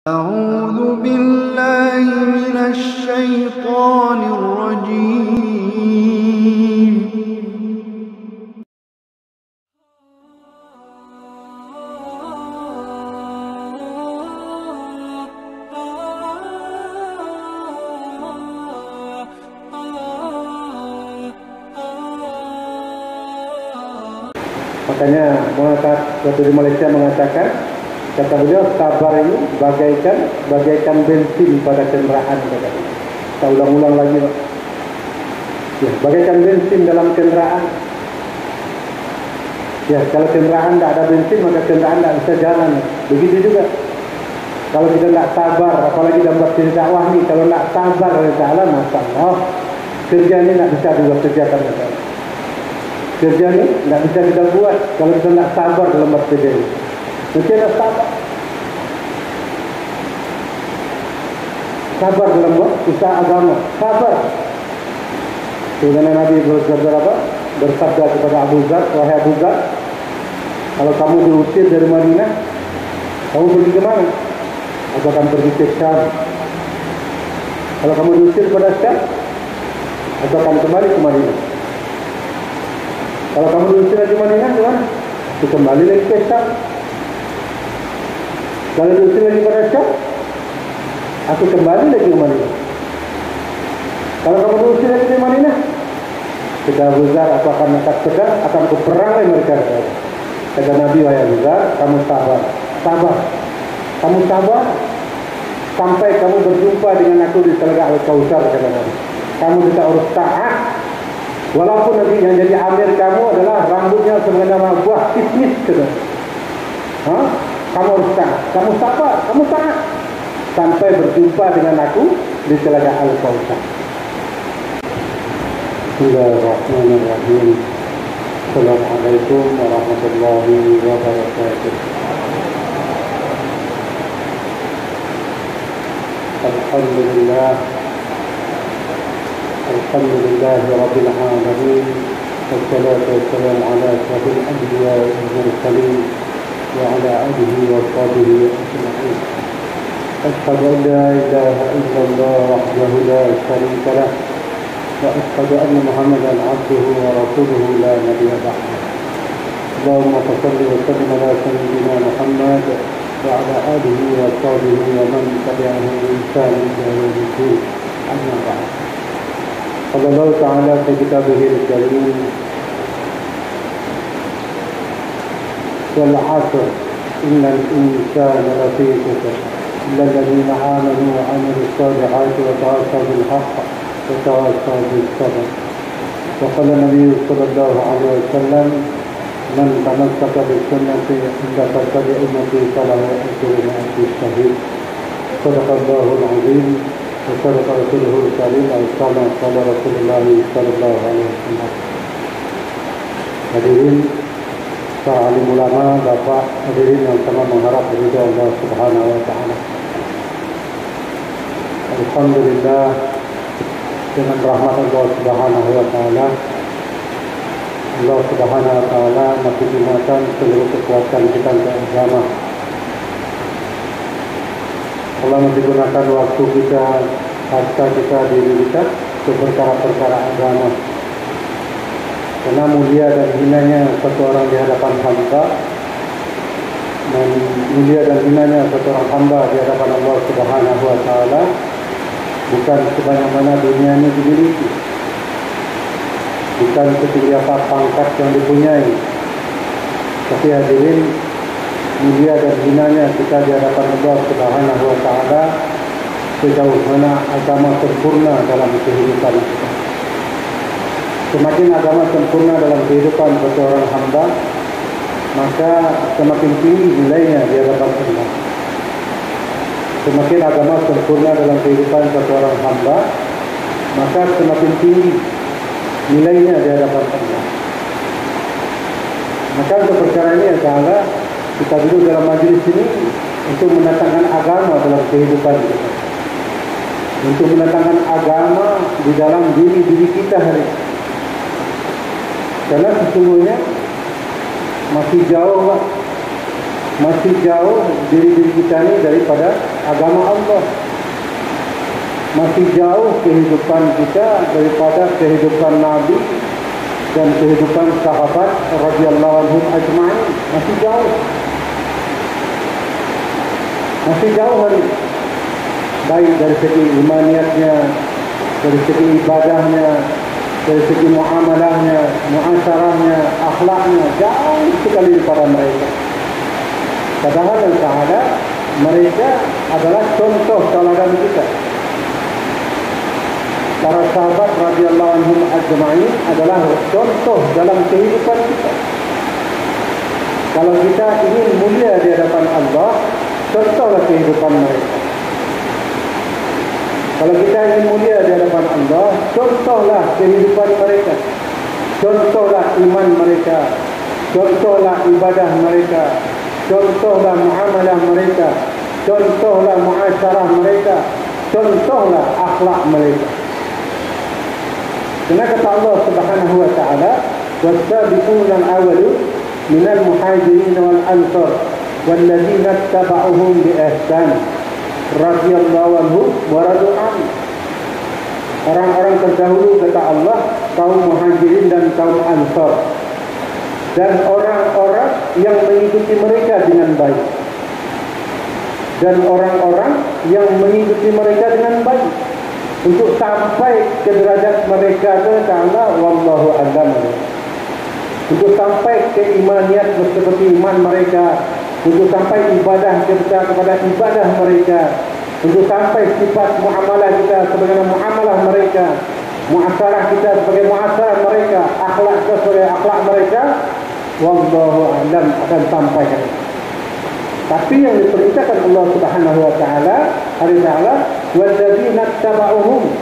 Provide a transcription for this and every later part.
أعوذ بالله من الشيطان الرجيم. Makanya waktu di Malaysia mengatakan, kata beliau, sabar ini bagaikan bensin pada kendaraan. Kita ulang-ulang lagi, Pak. Ya, bagaikan bensin dalam kendaraan. Ya, kalau kendaraan tidak ada bensin, maka kendaraan tidak bisa jalan. Begitu juga. Kalau kita tidak sabar, apalagi dalam batin dakwah ini, kalau tidak sabar dari jalan, masalah kerja ini tidak bisa juga kerjakan. Kerja ini tidak bisa kita buat kalau kita tidak sabar dalam bekerja ini. Mesti ada sabar. Sabar dalam buat usaha agama. Sabar. Sehingga Nabi bersabda kepada Abu Dzar, wahai Abu Dzar, kalau kamu diusir dari Madinah, kamu pergi ke mana? Aku akan pergi ke Syam. Kalau kamu diusir pada Syam, aku akan kembali ke Madinah. Kalau kamu diusir dari Madinah, ke mana? Aku kembali lagi ke Syam. Kalau diusir lagi pada Syam, aku kembali lagi ke Madinah. Kalau kamu diusir lagi ke Madinah, kata Abu Dzar, aku akan angkat pedang, akan kuperangi mereka. Kata Nabi, wahai Abu Dzar, kamu sabar. Sabar. Kamu sabar sampai kamu berjumpa dengan aku di Telaga Al-Kautsar, kata Nabi. Kamu tidak harus taat. Walaupun nanti yang jadi amir kamu adalah rambutnya sebagaimana buah kismis, kata. Kamu harus taat. Kamu sabar, kamu taat sampai berjumpa dengan aku di Telaga Al-Kautsar. Bismillahirrahmanirrahim. Assalamualaikum warahmatullahi wabarakatuh. Alhamdulillah Rabbil Alamin. Wassalatu wassalamu ala asyrafil anbiya wal mursalin wa ala alihi wa sahbihi ajma'in. Asyhadu an la ilaha illallah wahdahu la syarika lah wa asyhadu anna Muhammadan abduhu wa rasuluhu la nabiyya ba'dahu. Allahumma shalli wa sallim ala sayyidina Muhammad wa ala alihi wa sahbihi wa man tabi'ahum bi ihsan ila yaumil din. Amma ba'd. Allah Ta'ala fi kitabihil karim, wal 'asr innal insana lafi khusr illa alladhina amanu wa 'amilus salihati wa tawassaw bil haqq wa tawassaw bis sabr. Wa qala Nabi sallallahu alaihi wasallam, man tamassaka bis sunnati inda fasadi ummati falahu ajrun ajri syahid. Sadaqallahul 'azim. Wassalamu Rasulullah sallallahu alaihi wasallam. Hadirin para alim ulama, bapak, hadirin yang sangat mengharap ridha Allah Subhanahu wa taala. Alhamdulillah, dengan rahmat Allah Subhanahu wa taala, Allah Subhanahu wa taala masih gunakan seluruh kekuatan kita untuk agama. Allah masih gunakan waktu kita, harta kita, diri kita untuk perkara-perkara agama. Karena mulia dan hinanya satu orang di hadapan hamba, dan mulia dan hinanya satu orang hamba di hadapan Allah Subhanahu wa taala bukan sebanyak mana dunia ini dimiliki, bukan setinggi apa pangkat yang dipunyai, tapi hadirin, mulia dan hinanya kita di hadapan Allah Subhanahu wa taala sejauh mana agama sempurna dalam kehidupan kita. Semakin agama sempurna dalam kehidupan seorang hamba, maka semakin tinggi nilainya di hadapan Allah. Semakin agama sempurna dalam kehidupan seorang hamba, maka semakin tinggi nilainya di hadapan Allah. Maka untuk perkara ini adalah kita duduk dalam majlis ini untuk mendatangkan agama dalam kehidupan kita, untuk mendatangkan agama di dalam diri kita hari ini. Karena sesungguhnya masih jauh, Pak, Masih jauh diri-diri kita ni daripada agama Allah. Masih jauh kehidupan kita daripada kehidupan Nabi dan kehidupan sahabat radhiyallahu anhum ajma'in. Masih jauh. Masih jauh hari. Baik dari segi imaniatnya, dari segi ibadahnya, dari segi muamalahnya, muasyarahnya, akhlaknya, jauh sekali daripada mereka. Padahal dan sahada mereka adalah contoh tauladan kita. Para sahabat radhiyallahu anhum ajma'in adalah contoh dalam kehidupan kita. Kalau kita ingin mulia di hadapan Allah, contohlah kehidupan mereka. Kalau kita ingin mulia di hadapan Allah, contohlah kehidupan mereka. Contohlah iman mereka. Contohlah ibadah mereka. Contohlah muamalah mereka. Contohlah muasyarah mereka. Contohlah akhlak mereka. Karena kata Allah Subhanahu wa taala, "Was-sabiquna al-awwalun minal muhajirin wal ansar walladzina ittaba'uhum bi ihsan radhiyallahu anhum wa radu anhu." Orang-orang terdahulu kata Allah, kaum muhajirin dan kaum ansar, dan orang-orang yang mengikuti mereka dengan baik, dan orang-orang yang mengikuti mereka dengan baik untuk sampai ke derajat mereka kata Allah, wallahu a'lam. Untuk sampai ke imaniat seperti iman mereka, untuk sampai ibadah kita kepada ibadah mereka, untuk sampai sifat muamalah kita sebagai muamalah mereka, muasyarah kita sebagai muasyarah mereka, akhlak kita sebagai akhlak mereka, wallahu a'lam akan sampaikan. Tapi yang diperintahkan Allah Subhanahu wa taala hari taala, walladzina tabauhum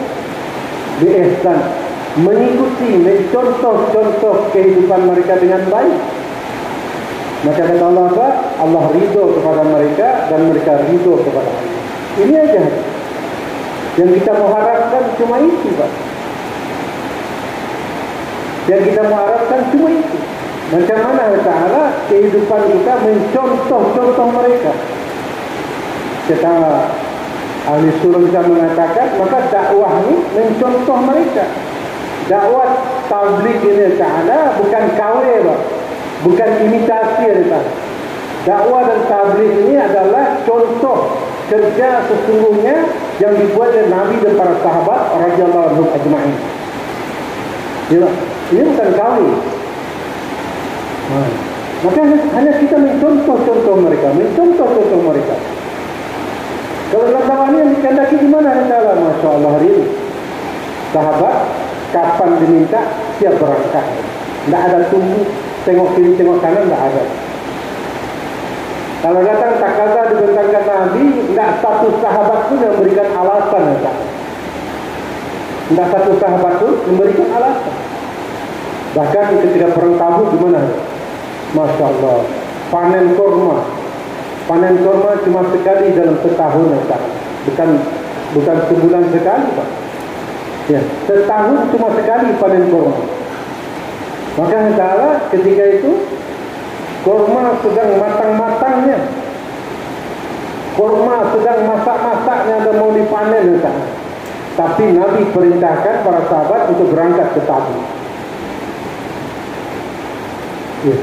bi ihsan, mengikuti contoh-contoh kehidupan mereka dengan baik. Maka kata Allah apa? Allah ridho kepada mereka dan mereka ridho kepada Allah. Ini aja yang kita mengharapkan, cuma itu, Pak. Yang kita mengharapkan cuma itu. Macam mana ta'ala kehidupan kita mencontoh-contoh mereka. Kata ahli surah kita mengatakan, maka dakwah ini mencontoh mereka. Dakwah tabligh ini ta'ala bukan KW, bukan imitasi. Dakwah dan tabligh ini adalah contoh kerja sesungguhnya yang dibuat oleh Nabi dan para sahabat radhiyallahu anhum ajma'in. Ini bukan KW. Maka hanya kita mencontoh-contoh mereka, mencontoh-contoh mereka. Kalau dakwah ini yang dikendaki di mana hendaklah, masya Allah hari ini sahabat kapan diminta siap berangkat. Tidak ada tunggu tengok kiri tengok kanan, tidak ada. Kalau datang takaza dibentangkan Nabi, tidak satu sahabat pun yang memberikan alasan. Tidak satu sahabat pun memberikan alasan. Bahkan ketika perang Tabuk gimana? Masya Allah, panen kurma cuma sekali dalam setahun, bukan sebulan sekali, Pak. Ya, setahun cuma sekali panen kurma. Maka Allah ketika itu kurma sedang matang-matangnya, kurma sedang masak-masaknya dan mau dipanen, tapi Nabi perintahkan para sahabat untuk berangkat ke Tabuk. Ya.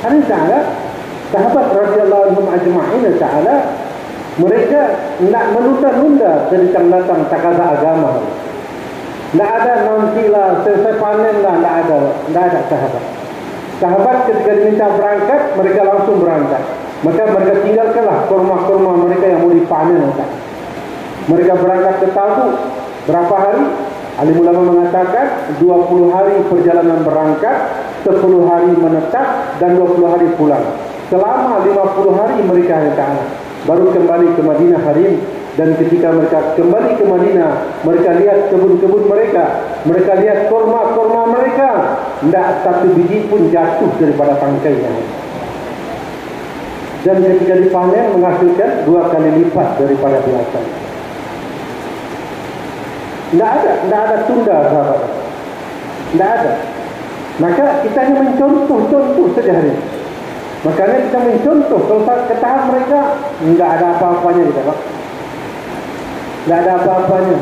Hari ta'ala sahabat radhiyallahu anhum ajma'in ta'ala mereka nak menunda-nunda datang takaza agama. Tak ada nantilah selesai panen lah, tak ada sahabat. Sahabat ketika diminta berangkat, mereka langsung berangkat. Maka mereka tinggalkanlah kurma-kurma mereka yang mau dipanen. Mereka berangkat ke Tabuk. Berapa hari? Alim ulama mengatakan 20 hari perjalanan berangkat, 10 hari menetap dan 20 hari pulang. Selama 50 hari mereka baru kembali ke Madinah hari ini. Dan ketika mereka kembali ke Madinah, mereka lihat kebun-kebun mereka, mereka lihat kurma-kurma mereka, tidak satu biji pun jatuh daripada tangkainya. Dan ketika dipanen menghasilkan 2 kali lipat daripada biasanya. Tidak ada tunda, sahabat. Tidak ada. Maka kita hanya mencontoh-contoh saja hari ini. Makanya kita mencontoh. Kalau ketahan mereka, enggak ada apa-apanya kita, Pak. Enggak ada apa-apanya.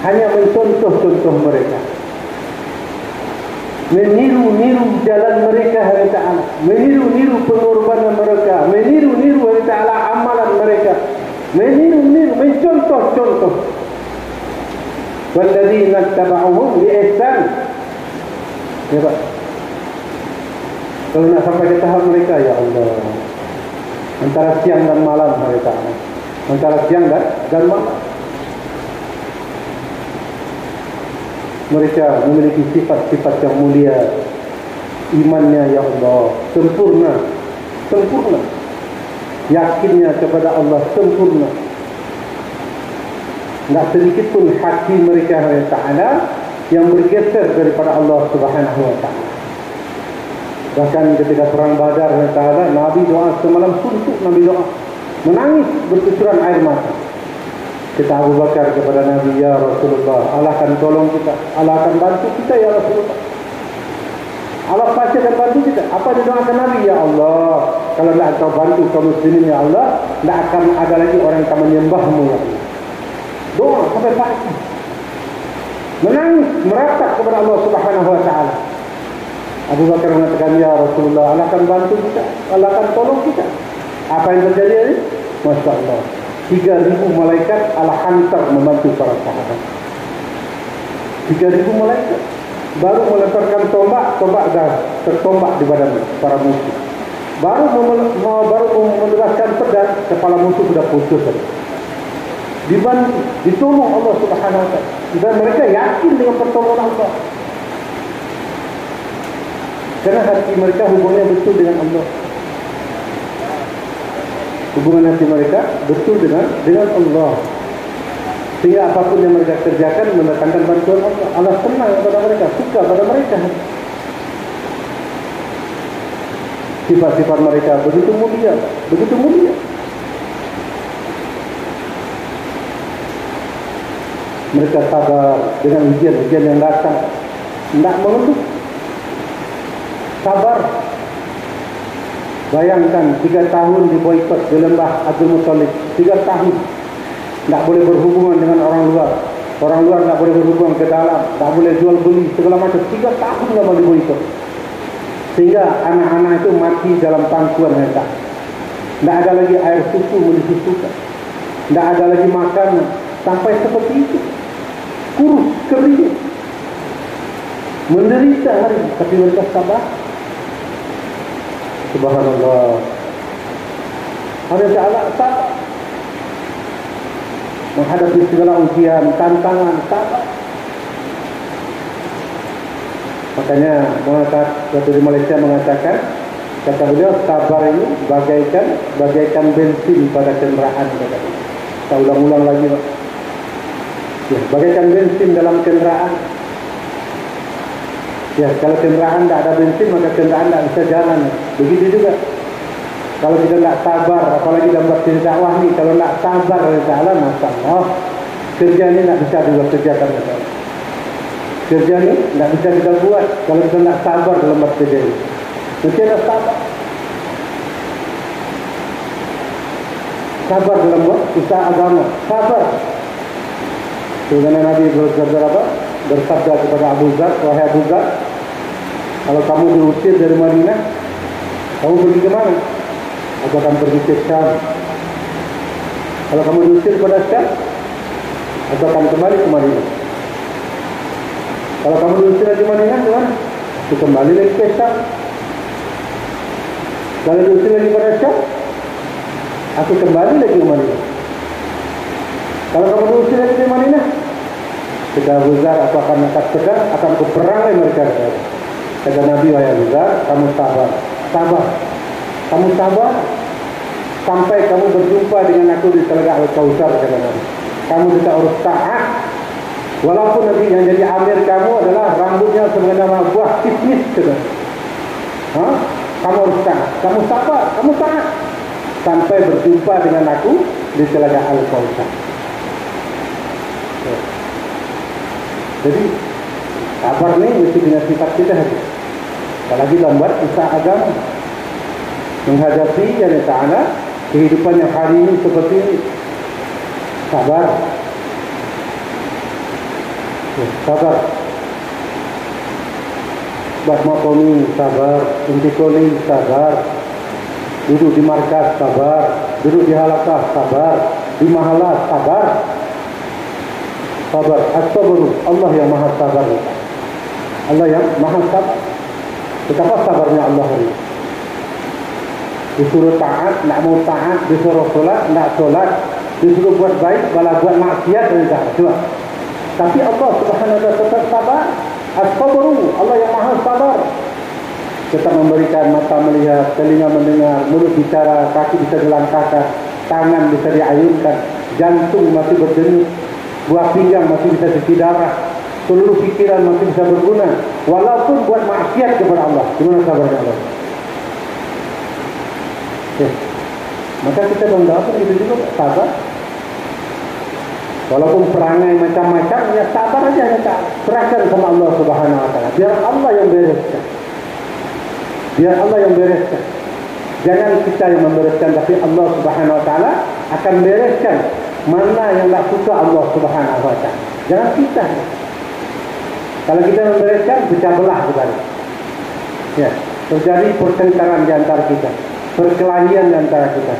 Hanya mencontoh-contoh mereka. Meniru-niru jalan mereka hari Ta'ala. Meniru-niru pengorbanan mereka. Meniru-niru hari Ta'ala amalan mereka. Meniru-niru, mencontoh-contoh. Walladzina taba'uhum biihsan. Ya Pak. Kalau nak sampai ke tahap mereka, ya Allah, antara siang dan malam hari Ta'ala. Antara siang dan malam. Mereka memiliki sifat-sifat yang mulia. Imannya, ya Allah, sempurna. Sempurna. Yakinnya kepada Allah sempurna. Tak sedikit pun hati mereka hari Ta'ala yang bergeser daripada Allah Subhanahu Wa Ta'ala. Bahkan ketika perang Badar hari Ta'ala, Nabi doa semalam suntuk, Nabi doa menangis bercucuran air mata. Kata Abu Bakar kepada Nabi, ya Rasulullah, Allah akan tolong kita, Allah akan bantu kita, ya Rasulullah. Allah pasti akan bantu kita. Apa dia doakan Nabi? Ya Allah, kalau tidak kau bantu kaum muslimin, ya Allah, tidak akan ada lagi orang yang akan menyembahmu, ya Allah. Doa sampai pagi, menangis, meratap kepada Allah Subhanahu Wa Ta'ala. Abu Bakar mengatakan, ya Rasulullah, Allah akan bantu kita, Allah akan tolong kita. Apa yang terjadi ini? Masya Allah, 3.000 malaikat Allah hantar membantu para sahabat. 3.000 malaikat baru melemparkan tombak dah tertombak di badan para musuh. Baru melepaskan pedang, kepala musuh sudah putus. Dibantu, ditolong Allah Subhanahu Wa Ta'ala, dan mereka yakin dengan pertolongan Allah. Karena hati mereka hubungannya betul dengan Allah. Hubungan hati mereka betul dengan Allah. Sehingga apapun yang mereka kerjakan mendatangkan bantuan Allah. Allah senang kepada mereka, suka pada mereka. Sifat-sifat mereka begitu mulia, begitu mulia. Mereka sabar dengan ujian-ujian yang datang, tidak menunduk, sabar. Bayangkan 3 tahun diboikot di lembah Abdul Muttalib, 3 tahun tidak boleh berhubungan dengan orang luar. Orang luar tidak boleh berhubungan ke dalam, tidak boleh jual beli segala macam. 3 tahun lama diboikot, sehingga anak-anak itu mati dalam pangkuan mereka. Tidak ada lagi air susu disusukan, tidak ada lagi makanan, sampai seperti itu. Kurus, kering, menderita hari, tapi mereka sabar. Subhanallah. Allah Ta'ala sabar menghadapi segala ujian, tantangan, sabar. Makanya waktu di Malaysia mengatakan, kata beliau, sabar ini bagaikan bensin pada kendaraan. Kita ulang-ulang lagi, Pak. Ya, bagaikan bensin dalam kendaraan. Ya, kalau kendaraan tidak ada bensin, maka kendaraan tidak bisa jalan. Begitu juga kalau kita tidak sabar, apalagi dalam waktu dakwah ni, kalau tidak sabar jalan, masalah kerja ni tidak bisa juga kerjakan. Kerja ni tidak bisa kita buat kalau kita tidak sabar dalam waktu kerja ini. Mesti ada sabar. Sabar dalam usaha agama, sabar. Sehingga Nabi bersabda kepada Abu Dzar, wahai Abu Dzar, kalau kamu diusir dari Madinah, kamu pergi ke mana? Aku akan pergi ke Syam. Kalau kamu diusir kepada Syam, aku akan kembali ke Madinah. Kalau kamu diusir dari Madinah, ke mana? Aku kembali lagi ke Syam. Kalau diusir lagi kepada Syam, aku kembali lagi ke Madinah. Kalau kamu diusir lagi ke Madinah, kata Abu Dzar, aku akan angkat pedang, akan kuperangi mereka. Kata Nabi, wahai Abu Dzar, kamu sabar, sabar, kamu sabar sampai kamu berjumpa dengan aku di Telaga Al-Kautsar. Kata Nabi, kamu tidak harus taat, walaupun nanti yang jadi amir kamu adalah rambutnya sebagaimana buah kismis. Kamu harus taat, kamu sabar, kamu taat sampai berjumpa dengan aku di Telaga Al-Kautsar. Jadi sabar ni mesti dengan sifat kita. Apalagi dalam buat usaha agama. menghadapi Allah Ta'ala kehidupan yang hari ini seperti ini. Sabar. Sabar. Buat makomi sabar, intikoli sabar, duduk di markas sabar, duduk di halakah sabar, di mahalah sabar. Sabar, as-sabru, Allah yang maha sabar. Allah yang maha sabar. Betapa sabarnya Allah ini. Disuruh taat, nak mau taat, disuruh solat, nak solat, disuruh buat baik, malah buat maksiat, enggak. Coba. Tapi Allah Subhanahu wa ta'ala tetap sabar. As-sabru, Allah yang maha sabar. Tetap memberikan mata melihat, telinga mendengar, mulut bicara, kaki bisa dilangkahkan, tangan bisa diayunkan, jantung masih berdenyut, buah pinggang masih bisa cuci darah, seluruh pikiran masih bisa berguna, walaupun buat maksiat kepada Allah. Gimana sabarnya Allah? Maka kita bangga itu juga sabar. Walaupun perangai macam-macam, ya sabar aja, ya serahkan sama Allah Subhanahu wa ta'ala. Biar Allah yang bereskan. Biar Allah yang bereskan. Jangan kita yang membereskan, tapi Allah Subhanahu wa ta'ala akan bereskan mana yang tak suka Allah Subhanahu wa ta'ala. Jangan kita. Kalau kita membereskan, pecah belah kita. Ya, terjadi pertengkaran di antara kita, perkelahian di antara kita.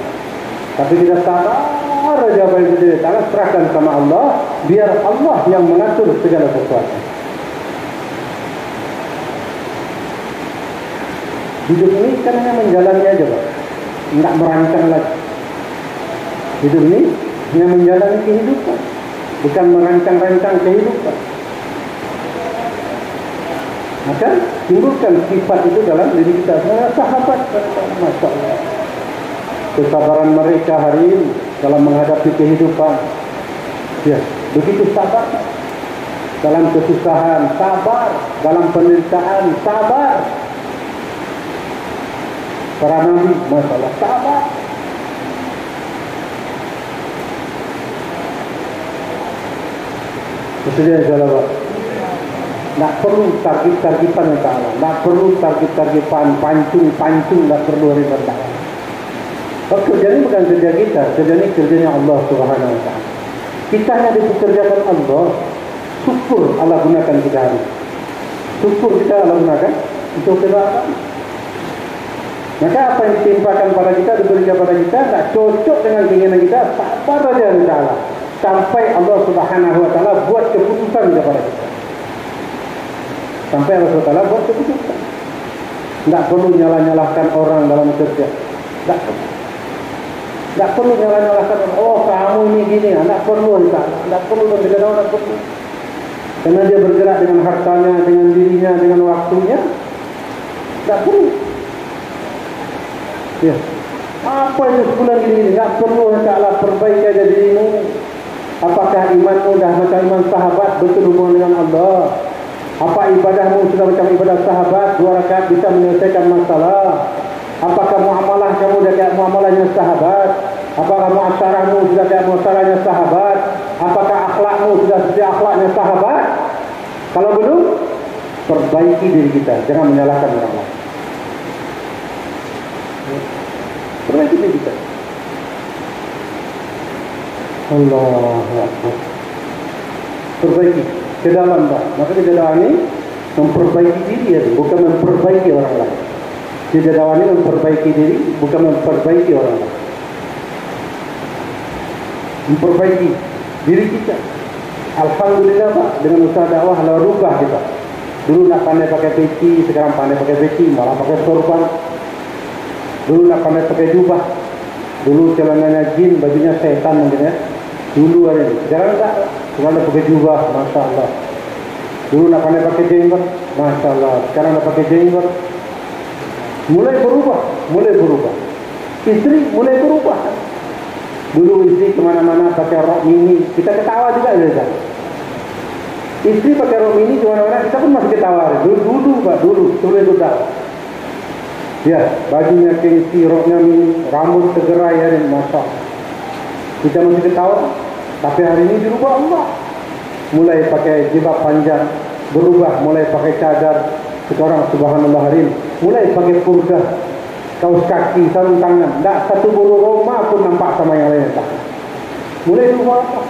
Tapi kita sabar aja apa yang terjadi. Ta'ala serahkan sama Allah, biar Allah yang mengatur segala sesuatu. Hidup ini kan hanya menjalani aja, Pak. Tidak merancang lagi. Hidup ini hanya menjalani kehidupan, bukan merancang-rancang kehidupan. Maka timbulkan sifat itu dalam diri kita. Sahabat, Masya Allah. Kesabaran mereka hari ini dalam menghadapi kehidupan, ya, begitu sabar. Dalam kesusahan, sabar. Dalam penderitaan, sabar. Para nabi, Masya Allah, sabar. Kemudian sahabat, tak perlu target-targetan yang ta'ala, tak perlu target-targetan, pancung, tak perlu daripada ta'ala. Kerja ini bukan kerja kita, kerja ini kerjanya Allah Subhanahu wa ta'ala. Kita hanya dipekerjakan Allah. Syukur Allah gunakan kita hari. Syukur kita Allah gunakan untuk kebaikan. Maka apa yang ditimpakan pada kita, diberikan pada kita, tak cocok dengan keinginan kita, sabar saja Allah Ta'ala. Sampai Allah Subhanahu wa ta'ala buat keputusan kepada kita. Sampai Allah Ta'ala buat keputusan. Tak perlu nyalah-nyalahkan orang dalam kerja. Tak perlu nyalah-nyalahkan orang. Oh, kamu ini gini. Tak perlu. Tak perlu. Tak perlu. Karena dia bergerak dengan hartanya, dengan dirinya, dengan waktunya. Tak perlu. Ya. Apa itu sebulan gini? Tak perlu. Taklah perbaiki aja dirimu. Apakah imanmu dah macam iman sahabat, betul hubungan dengan Allah? Apa ibadahmu sudah macam ibadah sahabat, 2 rakaat bisa menyelesaikan masalah? Apakah muamalah kamu dah kayak muamalahnya sahabat? Apakah muasyarahmu sudah kayak muasyarahnya sahabat? Apakah akhlakmu sudah seperti akhlaknya sahabat? Kalau belum, perbaiki diri kita, jangan menyalahkan orang lain. Perbaiki diri kita. Allah Akbar. Perbaiki ke dalam dah. Maka di dalam ini memperbaiki diri ya, bukan memperbaiki orang lain. Di dalam ini memperbaiki diri, bukan memperbaiki orang lain. Memperbaiki diri kita. Alhamdulillah Pak, dengan usaha dakwah Allah rubah kita. Dulu nak pandai pakai peci, sekarang pandai pakai peci, malah pakai sorban. Dulu nak pandai pakai jubah, dulu celananya jin, bajunya setan mungkin ya. Dulu ada ni, sekarang tak. Sekarang dah pakai jubah, Masya Allah. Dulu nak pandai pakai jenggot, Masya Allah. Sekarang dah pakai jenggot. Mulai berubah. Isteri mulai berubah. Dulu isteri kemana-mana pakai rok mini, kita ketawa juga ya. Isteri pakai rok mini kemana-mana, kita pun masih ketawa. Dulu, sudah sudah. Ya, bajunya gengsi, roknya mini, rambut segerai ya, Masya Allah. Kita masih ketawa, tapi hari ini dirubah Allah. Mulai pakai jilbab panjang, berubah, mulai pakai cadar. Sekarang subhanallah hari ini mulai pakai purdah. kaos kaki, sarung tangan, tak satu bulu roma pun nampak sama yang lain tak. Mulai berubah apa?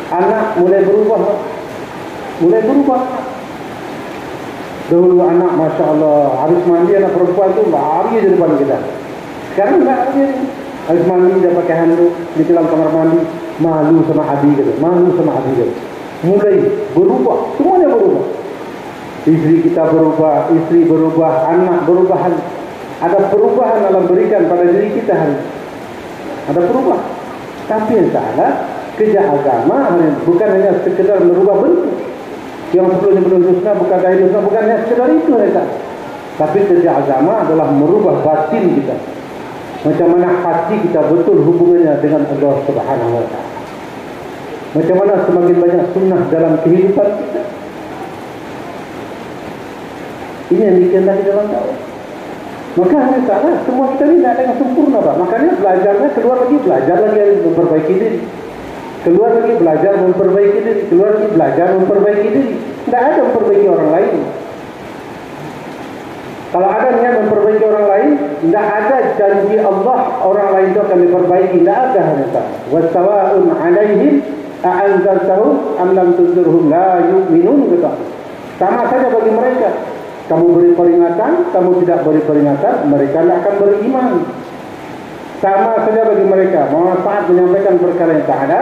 Anak mulai berubah. Mulai berubah. Dahulu anak, Masya Allah, habis mandi anak perempuan tu lari je depan kita. Sekarang tak lari. Habis mandi dia pakai handuk di dalam kamar mandi, malu sama adik kita, malu sama adik kita. Mulai berubah, semuanya berubah. Istri kita berubah, istri berubah, anak berubah. Ada perubahan dalam berikan pada diri kita hari. Ada perubahan. Tapi yang salah, kerja agama bukan hanya sekedar merubah bentuk. Yang sebelumnya belum dosa, bukan dari dosa, bukan hanya sekedar itu saja. Tapi kerja agama adalah merubah batin kita. Macam mana hati kita betul hubungannya dengan Allah Subhanahu Wa Taala. Macam mana semakin banyak sunnah dalam kehidupan kita. Ini yang dikehendaki dalam dakwah. Maka hanya salah, semua kita ini tidak ada yang sempurna, Pak. Makanya belajarnya keluar lagi memperbaiki diri. Keluar lagi belajar memperbaiki diri. Keluar lagi belajar memperbaiki diri. Tidak ada memperbaiki orang lain. Kalau ada niat memperbaiki orang lain, tidak ada janji Allah orang lain itu akan diperbaiki. Tidak ada hanya salah. Wassawa'un 'alaihim a'anzaltahum am lam tunzirhum la yu'minun. Sama saja bagi mereka. Kamu beri peringatan, kamu tidak beri peringatan, mereka tidak akan beriman. Sama saja bagi mereka. Mau saat menyampaikan perkara yang tak ada,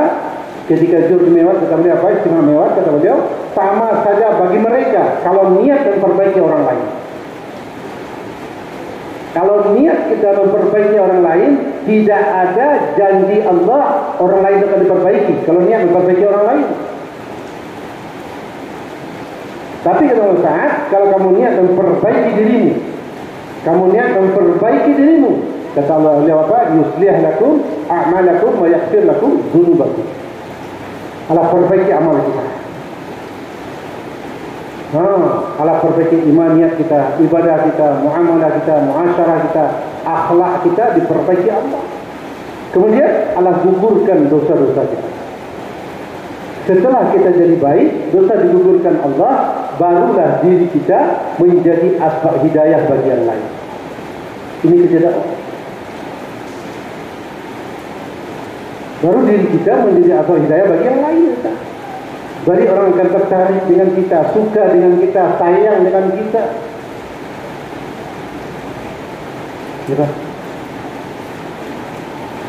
ketika jurus mewat, kata beliau apa? Istimewa mewat, kata beliau, sama saja bagi mereka. Kalau niat memperbaiki orang lain, kalau niat kita memperbaiki orang lain, tidak ada janji Allah orang lain akan diperbaiki. Kalau niat memperbaiki orang lain. Tapi kata saat, kalau kamu niat memperbaiki dirimu, kamu niat memperbaiki dirimu, kata Allah apa? Yuslih lakum a'malakum wa yaghfir lakum dzunubakum. Allah perbaiki amal kita. Allah perbaiki iman, niat kita, ibadah kita, muamalah kita, muasyarah kita, akhlak kita diperbaiki Allah. Kemudian Allah gugurkan dosa-dosa kita. Setelah kita jadi baik, dosa digugurkan Allah, barulah diri kita menjadi asbab hidayah bagi yang lain. Ini kerja dakwah. Baru diri kita menjadi asbab hidayah bagi yang lain. Bagi orang akan tertarik dengan kita, suka dengan kita, sayang dengan kita. Ya,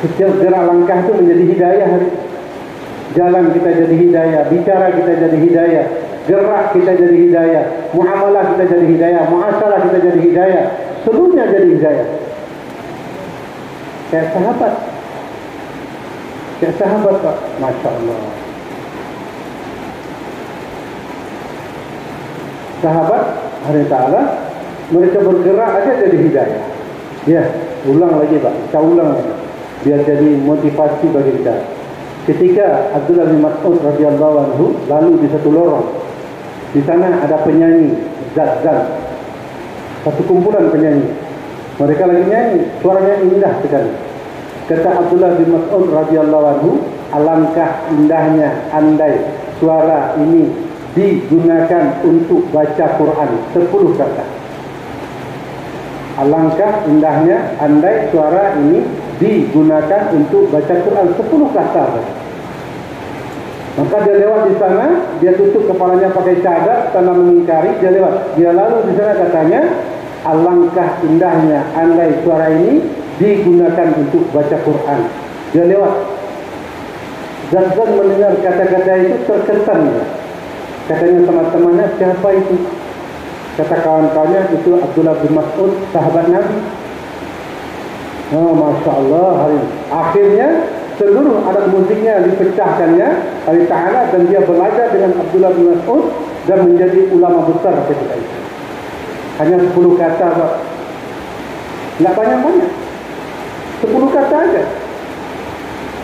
setiap gerak langkah itu menjadi hidayah. Jalan kita jadi hidayah, bicara kita jadi hidayah, gerak kita jadi hidayah, muamalah kita jadi hidayah, muasyarah kita jadi hidayah, seluruhnya jadi hidayah. Kayak sahabat Pak, Masya Allah. Sahabat hari Ta'ala, mereka bergerak aja jadi hidayah. Ya, ulang lagi Pak, kita ulang lagi, biar jadi motivasi bagi kita. Ketika Abdullah bin Mas'ud radhiyallahu anhu lalu di satu lorong, di sana ada penyanyi zat-zat, satu kumpulan penyanyi. Mereka lagi nyanyi, suaranya indah sekali. Kata Abdullah bin Mas'ud radhiyallahu anhu, alangkah indahnya andai suara ini digunakan untuk baca Quran 10 kata. Alangkah indahnya andai suara ini digunakan untuk baca Quran 10 kata. Maka dia lewat di sana, dia tutup kepalanya pakai cadar tanpa mengingkari, dia lewat. Dia lalu di sana katanya, alangkah indahnya andai suara ini digunakan untuk baca Quran. Dia lewat. Zat-zat mendengar kata-kata itu terkesan. Katanya teman-temannya, siapa itu? Kata kawan-kawannya, itu Abdullah bin Mas'ud, sahabat Nabi. Oh, Masya Allah. Akhirnya seluruh alat musiknya dipecahkannya oleh Ta'ala, dan dia belajar dengan Abdullah bin Mas'ud dan menjadi ulama besar ketika itu. Hanya 10 kata Pak. Tidak banyak-banyak, 10 kata aja.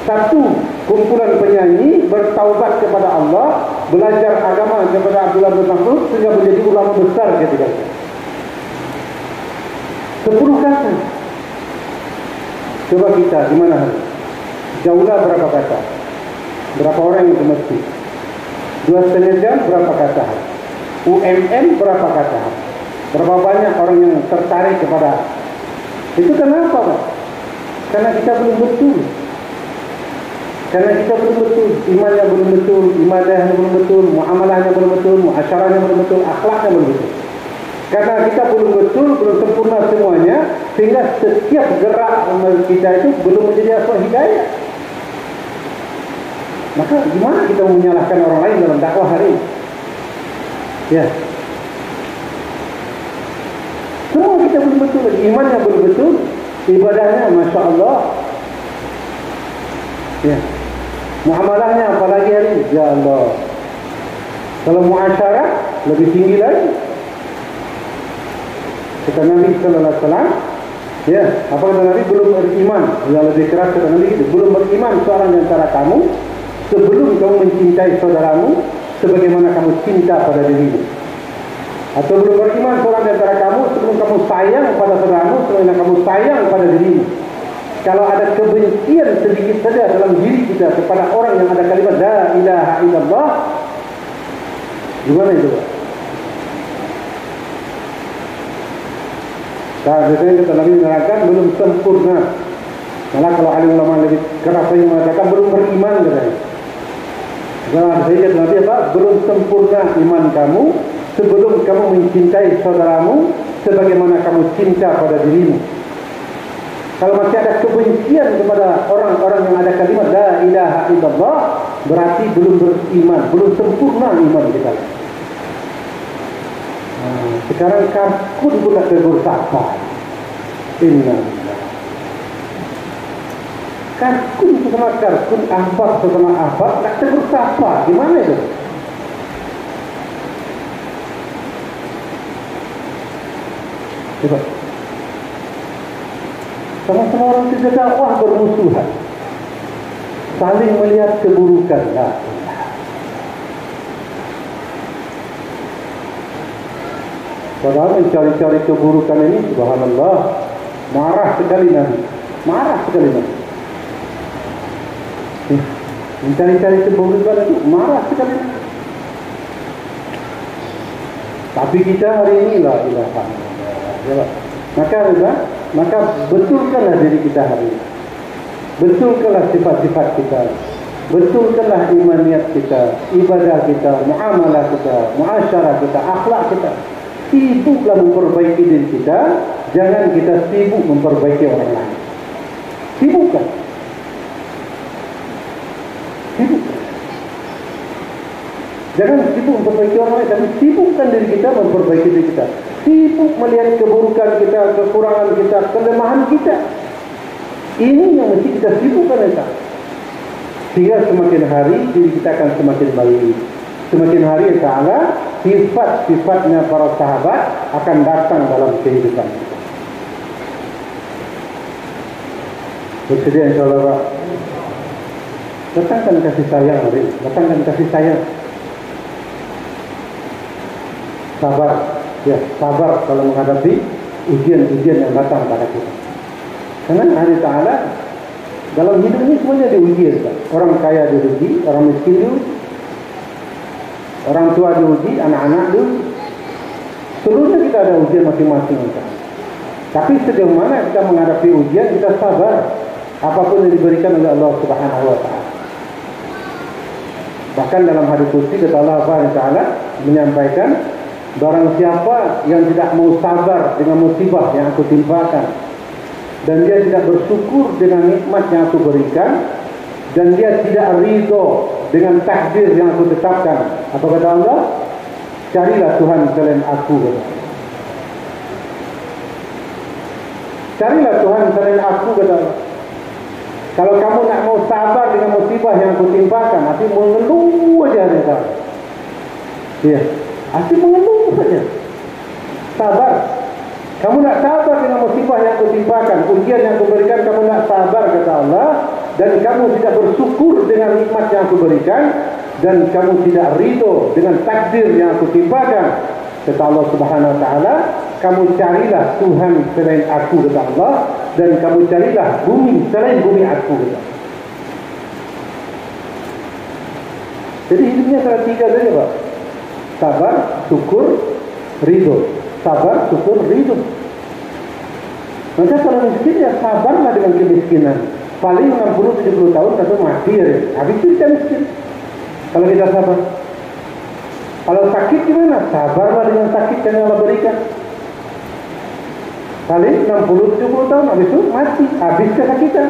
Satu kumpulan penyanyi bertaubat kepada Allah, belajar agama kepada Abdullah bin Mas'ud sehingga menjadi ulama besar ketika itu. 10 kata. Coba kita di mana hari? Jauhlah berapa kata? Berapa orang yang ke masjid? 2,5 jam berapa kata? UMN berapa kata? Berapa banyak orang yang tertarik kepada itu. Kenapa, Pak? Karena kita belum betul. Karena kita belum betul, imannya belum betul, ibadahnya belum betul, muamalahnya belum betul, muasyarahnya belum betul, akhlaknya belum betul. Karena kita belum betul, belum sempurna semuanya, sehingga setiap gerak amal kita itu belum menjadi asal hidayah. Maka gimana kita menyalahkan orang lain dalam dakwah hari ini? Ya. Semua kita belum betul, imannya belum betul, ibadahnya Masya Allah. Ya. Muamalahnya apalagi hari ini, ya Allah. Kalau muasyarah lebih tinggi lagi. Kata Nabi sallallahu alaihi wasallam, ya, apa kata Nabi? Belum beriman. Yang lebih keras kata Nabi itu, belum beriman seorang di antara kamu sebelum kamu mencintai saudaramu sebagaimana kamu cinta pada dirimu. Atau belum beriman seorang di antara kamu sebelum kamu sayang pada saudaramu sebagaimana kamu sayang pada dirimu. Kalau ada kebencian sedikit saja dalam diri kita kepada orang yang ada kalimat la ilaha illallah, gimana itu, Pak? Biasanya kata Nabi menerangkan belum sempurna. Malah kalau alim ulama lebih keras lagi mengatakan belum beriman katanya. Jangan saya kata Nabi apa? Belum sempurna iman kamu sebelum kamu mencintai saudaramu sebagaimana kamu cinta pada dirimu. Kalau masih ada kebencian kepada orang-orang yang ada kalimat la ilaha illallah, berarti belum beriman, belum sempurna iman kita. Sekarang karkun pun nak tegur sapa. Inna karkun sesama karkun, ahbab sesama ahbab, nak tegur sapa. Gimana itu? Coba. Sama-sama orang tidak dakwah bermusuhan, saling melihat keburukan. Padahal mencari-cari keburukan ini, subhanallah, marah sekali Nabi. Marah sekali Nabi. Mencari-cari keburukan itu marah sekali Nabi. Tapi kita hari ini la ilaha illallah. Maka betulkanlah diri kita hari ini. Betulkanlah sifat-sifat kita. Betulkanlah imaniyat kita, ibadah kita, muamalah kita, muasyarah kita, akhlak kita. Sibuklah memperbaiki diri kita. Jangan kita sibuk memperbaiki orang lain. Sibukkan. Sibukkan. Jangan sibuk memperbaiki orang lain, tapi sibukkan diri kita memperbaiki diri kita. Sibuk melihat keburukan kita, kekurangan kita, kelemahan kita. Ini yang mesti kita sibukkan kita. Sehingga semakin hari diri kita akan semakin baik. Semakin hari ta'ala sifat-sifatnya para sahabat akan datang dalam kehidupan kita. Bersedia insyaAllah, Pak. Datangkan kasih sayang hari. Datangkan kasih sayang. Sabar. Ya, sabar kalau menghadapi ujian-ujian yang datang pada kita. Karena hari Ta'ala dalam hidup ini semuanya diuji. Orang kaya diuji, orang miskin diuji, orang tua diuji, anak-anak diuji. Seluruhnya kita ada ujian masing-masing. Tapi sejauh mana kita menghadapi ujian, kita sabar apapun yang diberikan oleh Allah Subhanahu wa Ta'ala. Bahkan dalam hadis qudsi kata Allah Ta'ala menyampaikan, barang siapa yang tidak mau sabar dengan musibah yang aku timpakan, dan dia tidak bersyukur dengan nikmat yang aku berikan, dan dia tidak ridho dengan takdir yang aku tetapkan, apa kata Allah? Carilah Tuhan selain aku. Carilah Tuhan selain aku, kata Allah. Kalau kamu nak mau sabar dengan musibah yang aku timpakan, asyik mengeluh aja, kata Allah. Ya, asyik mengeluh saja. Sabar. Kamu nak sabar dengan musibah yang aku timpakan, ujian yang aku berikan, kamu nak sabar, kata Allah. Dan kamu tidak bersyukur dengan nikmat yang aku berikan, dan kamu tidak ridho dengan takdir yang aku timpakan, kata Allah Subhanahu wa Ta'ala. Kamu carilah Tuhan selain aku, kata Allah, dan kamu carilah bumi selain bumi aku, kata Allah. Jadi hidupnya salah tiga saja, Pak. Sabar, syukur, ridho. sabar, syukur, ridho. Maka kalau miskin ya sabarlah dengan kemiskinan. Paling 60-70 tahun tentu mati ya. Habis itu kita miskin. Kalau kita sabar. Kalau sakit gimana? Sabarlah dengan sakit yang Allah berikan. Paling 60-70 tahun habis itu mati. Habis kesakitan.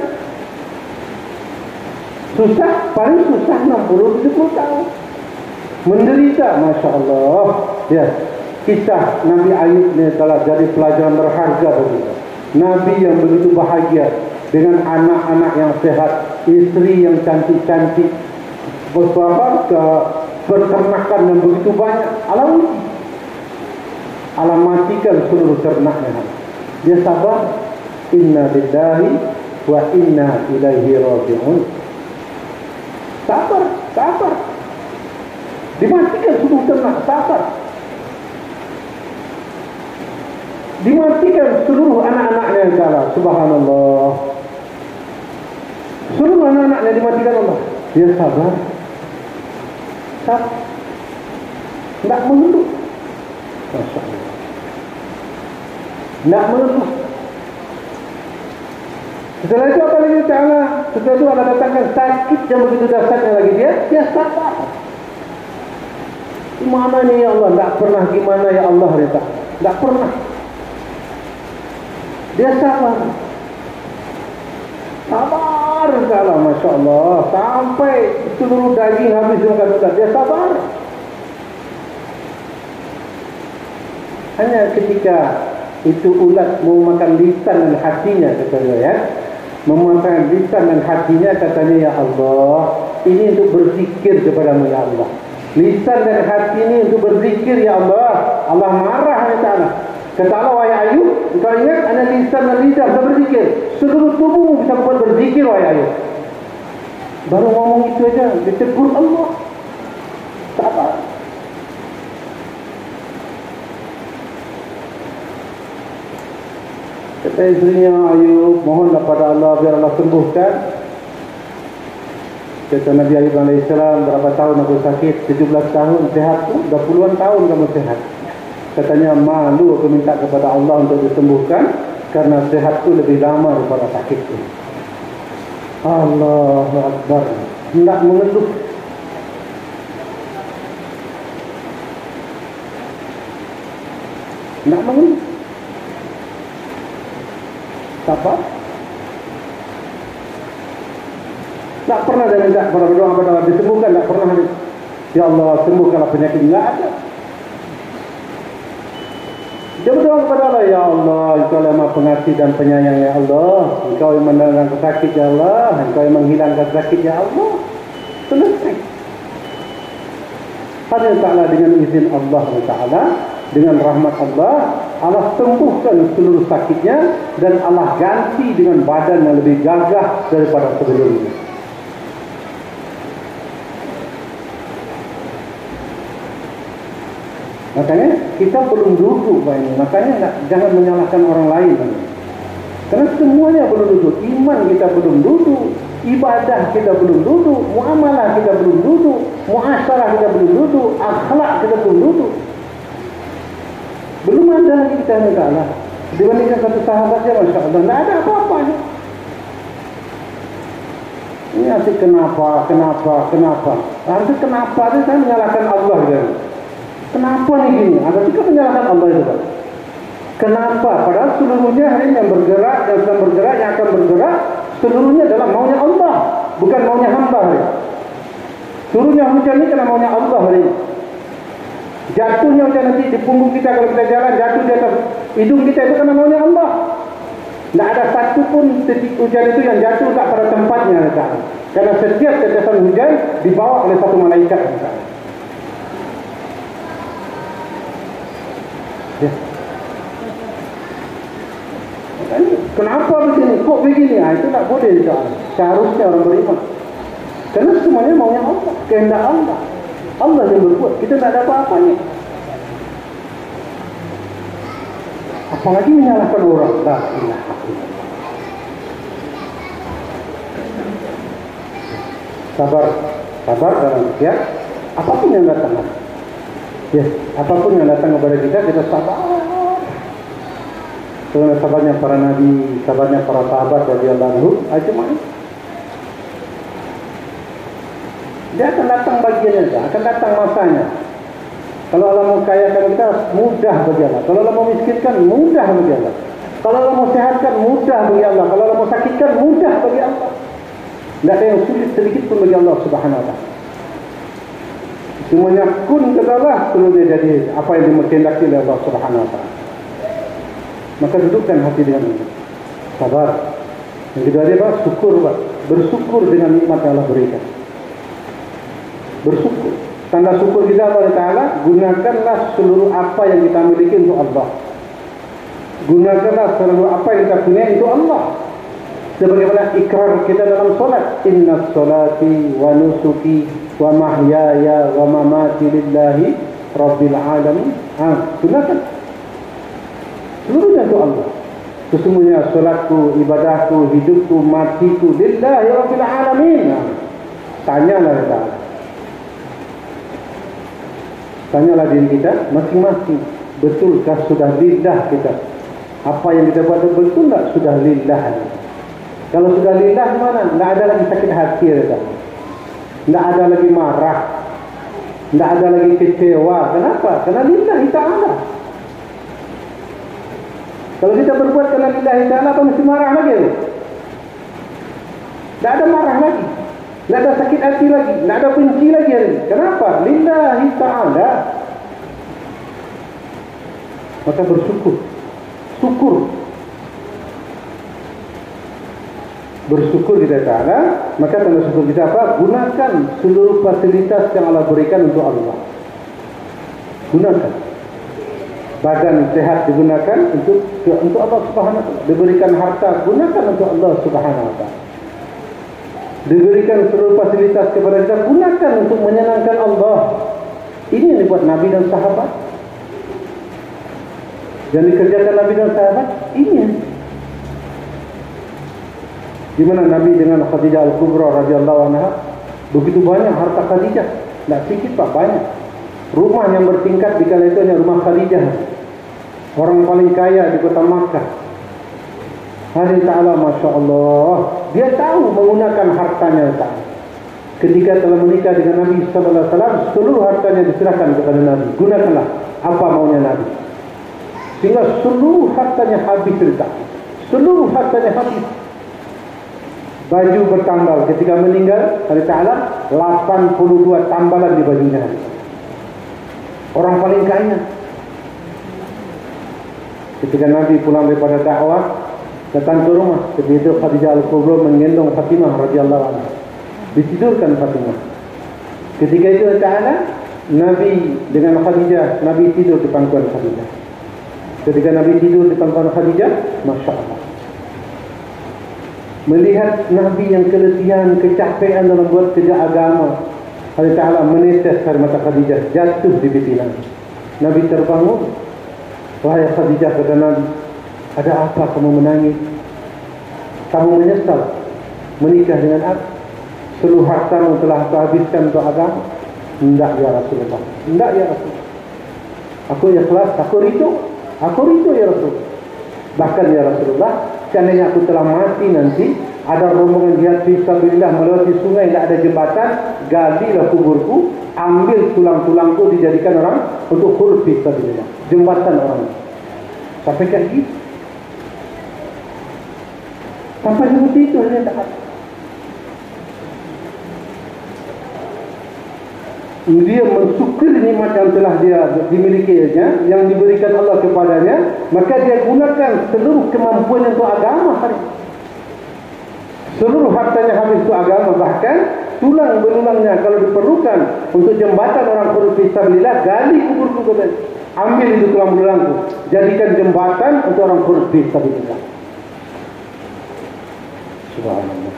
Susah, paling susah 60-70 tahun. Menderita, Masya Allah. Ya, kisah Nabi Ayub ini telah jadi pelajaran berharga bagi kita. Nabi yang begitu bahagia dengan anak-anak yang sehat, istri yang cantik-cantik, bersama ke peternakan yang begitu banyak. Allah matikan seluruh ternaknya. Dia sabar. Inna lillahi wa inna ilaihi raji'un. Sabar, sabar. Dimatikan seluruh ternak, sabar. Dimatikan seluruh anak-anaknya yang kalah. Subhanallah. Seluruh anak-anaknya dimatikan Allah. Dia sabar. Sabar. Tidak mengeluh. Masya Allah. Tidak mengeluh. Setelah itu apa lagi Ta'ala? Setelah itu Allah datangkan sakit yang begitu dahsyatnya lagi. Dia sabar. Gimana ni ya Allah? Tak pernah gimana ya Allah dia tak. Tak pernah. Dia sabar. Sabar sekali, Masya Allah. Sampai seluruh daging habis dimakan ulat. Dia sabar. Hanya ketika itu ulat mau makan lisan dan hatinya, katanya ya. Memakan lisan dan hatinya, katanya ya Allah, ini untuk berzikir kepadamu ya Allah. Lisan dan hati ini untuk berzikir ya Allah. Allah marah ya Ta'ala. Kata Allah, wahai Ayub, kau ingat ada lisan dan lidah bisa berzikir. Seluruh tubuh bisa buat berzikir, wahai Ayub. Baru ngomong itu aja, ditegur Allah. Sabar. Kata istrinya, Ayub, mohonlah pada Allah biar Allah sembuhkan. Kata Nabi Ayub AS, berapa tahun aku sakit? 17 tahun, sehat. Dah puluhan tahun kamu sehat. Katanya, malu aku minta kepada Allah untuk disembuhkan, karena sehat itu lebih lama daripada sakit itu. Allahu Akbar. Tidak mengeluh. Tidak mengeluh. Sabar. Tak pernah dia minta berdoa kepada Allah disembuhkan, tak pernah. Ya Allah, sembuhkanlah penyakit. Tidak ada. Dia berdoa kepada Allah, ya Allah, Engkau yang Maha Pengasih dan Penyayang ya Allah. Engkau yang menangkan sakit ya Allah. Engkau yang menghilangkan sakit ya Allah. Selesai. Pada Ta'ala dengan izin Allah Ta'ala, dengan rahmat Allah, Allah sembuhkan seluruh sakitnya dan Allah ganti dengan badan yang lebih gagah daripada sebelumnya. Makanya kita belum duduk ini. Makanya jangan menyalahkan orang lain. Karena semuanya belum duduk. Iman kita belum duduk, ibadah kita belum duduk, muamalah kita belum duduk, muasyarah kita belum duduk, akhlak kita belum duduk. Belum ada lagi kita yang kalah. Dibandingkan satu sahabat saja, Masya Allah, tidak ada apa-apanya. Ini asik kenapa. Harusnya kenapa itu saya menyalahkan Allah gitu. Kenapa nih gini? Ada juga menyalahkan Allah itu kan. Kenapa? Padahal seluruhnya hari yang bergerak, yang sedang bergerak, yang akan bergerak, seluruhnya adalah maunya Allah, bukan maunya hamba hari. Turunnya hujan ini karena maunya Allah hari. Jatuhnya hujan nanti di punggung kita kalau kita jalan, jatuh di atas hidung kita itu karena maunya Allah. Tidak ada satu pun titik hujan itu yang jatuh tak pada tempatnya. Karena setiap tetesan hujan dibawa oleh satu malaikat. Ya. Kenapa begini? Kok begini? Itu tak boleh. Seharusnya orang beriman. Karena semuanya maunya Allah, kehendak Allah. Allah yang berbuat. Kita tak ada apa-apanya. Apalagi menyalahkan orang. La ilaha illallah. Sabar dalam setiap apapun yang datang. Ya, apapun yang datang kepada kita, kita sabar. Sebagaimana sahabatnya para nabi, sahabatnya para sahabat radhiyallahu anhum ajma'in. Dia akan datang bagiannya, akan datang masanya. Kalau Allah mau kayakan kita, mudah bagi Allah. Kalau Allah mau miskinkan, mudah bagi Allah. Kalau Allah mau sehatkan, mudah bagi Allah. Kalau Allah mau sakitkan, mudah bagi Allah. Tidak ada yang sulit sedikit pun bagi Allah Subhanahu wa ta'ala. Semuanya kun kata Allah, seluruhnya jadi apa yang dikehendaki oleh Allah Subhanahu wa ta'ala. Maka dudukkan hati dengan ini. Sabar. Yang kedua dia syukur, bersyukur dengan nikmat yang Allah berikan. Bersyukur. Tanda syukur kita kepada Ta'ala, gunakanlah seluruh apa yang kita miliki untuk Allah. Gunakanlah seluruh apa yang kita punya untuk Allah. Sebagaimana ikrar kita dalam solat. Inna solati wa nusuki wa mahyaya wa mamati lillahi rabbil alamin. Gunakan. Seluruhnya untuk Allah. Sesungguhnya solatku, ibadahku, hidupku, matiku lillahi rabbil alamin. Tanyalah Ta'ala. Tanyalah diri kita masing-masing, betulkah sudah lillah kita? Apa yang kita buat betul tak sudah lillah? Kalau sudah lillah mana? Tidak ada lagi sakit hati, tidak ada lagi marah, tidak ada lagi kecewa. Kenapa? Karena lillahi ta'ala. Kalau kita berbuat karena lillahi ta'ala, apa mesti marah lagi? Tidak ada marah lagi. Tidak ada sakit hati lagi, tidak ada benci lagi. Kenapa? Lillahi ta'ala. Maka bersyukur. Syukur. Bersyukur kita Ta'ala. Maka tanda syukur kita apa? Gunakan seluruh fasilitas yang Allah berikan untuk Allah. Gunakan. Badan sehat digunakan untuk Allah Subhanahu wa ta'ala. Diberikan harta, gunakan untuk Allah Subhanahu wa ta'ala. Diberikan seluruh fasilitas kepada kita, gunakan untuk menyenangkan Allah. Ini yang dibuat Nabi dan sahabat. Yang dikerjakan Nabi dan sahabat, ini. Di mana Nabi dengan Khadijah Al-Kubra radhiyallahu anha, begitu banyak harta Khadijah. Tidak sedikit Pak, banyak. Rumah yang bertingkat di kala itu hanya rumah Khadijah. Orang paling kaya di kota Makkah. Hari Ta'ala, Masya Allah, dia tahu menggunakan hartanya Ta'ala. Ketika telah menikah dengan Nabi SAW, seluruh hartanya diserahkan kepada Nabi. Gunakanlah apa maunya Nabi. Sehingga seluruh hartanya habis cerita. Seluruh hartanya habis. Baju bertambal. Ketika meninggal, hari Ta'ala, 82 tambalan di bajunya. Orang paling kaya. Ketika Nabi pulang daripada dakwah, datang ke rumah, ketika itu Khadijah Al-Kubra menggendong Fatimah radhiyallahu anha. Ditidurkan Fatimah. Ketika itu Ta'ala, Nabi dengan Khadijah, Nabi tidur di pangkuan Khadijah. Ketika Nabi tidur di pangkuan Khadijah, Masya Allah. Melihat Nabi yang keletihan, kecapean dalam buat kerja agama, Allah Ta'ala menetes air mata Khadijah, jatuh di pipi Nabi. Nabi terbangun. Wahai Khadijah, kata Nabi, ada apa kamu menangis? Kamu menyesal menikah dengan aku? Seluruh hartamu telah aku habiskan untuk agama? Tidak ya Rasulullah. Tidak ya Rasulullah. Aku ikhlas, aku ridho ya Rasulullah. Bahkan ya Rasulullah, seandainya aku telah mati nanti, ada rombongan jihad fisabilillah melewati sungai, tidak ada jembatan, galilah kuburku, ambil tulang-tulangku dijadikan orang untuk khuruf fisabilillah, jembatan orang. Sampai kayak gitu. Sampai seperti itu hanya tak. Dia mensyukuri nikmat yang telah dia dimilikinya, yang diberikan Allah kepadanya, maka dia gunakan seluruh kemampuan untuk agama hari. Seluruh hartanya habis untuk agama, bahkan tulang belulangnya kalau diperlukan untuk jembatan orang khuruf fisabilillah, gali kuburku, ambil itu tulang belulangku, jadikan jembatan untuk orang khuruf fisabilillah. Subhanallah.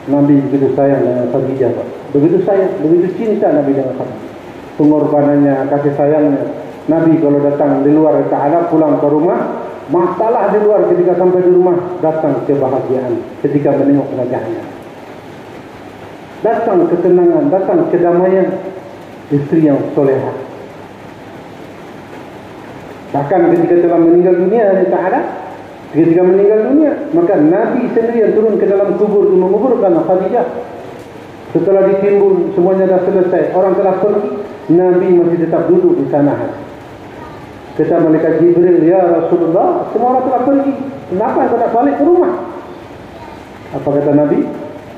Nabi begitu sayang dengan Khadijah, Pak. Begitu sayang, begitu cinta Nabi dengan Khadijah. Pengorbanannya, kasih sayangnya. Nabi kalau datang di luar Ta'ala, pulang ke rumah, masalah di luar. Ketika sampai di rumah, datang kebahagiaan ketika menengok wajahnya. Datang ketenangan, datang kedamaian. Istri yang solehah. Bahkan ketika telah meninggal dunia, tak ada. Ketika meninggal dunia, maka Nabi sendiri yang turun ke dalam kubur untuk menguburkan Khadijah. Setelah ditimbun, semuanya dah selesai, orang telah pergi, Nabi masih tetap duduk di sana. Kata malaikat Jibril, ya Rasulullah, semua orang telah pergi, kenapa kau tak balik ke rumah? Apa kata Nabi?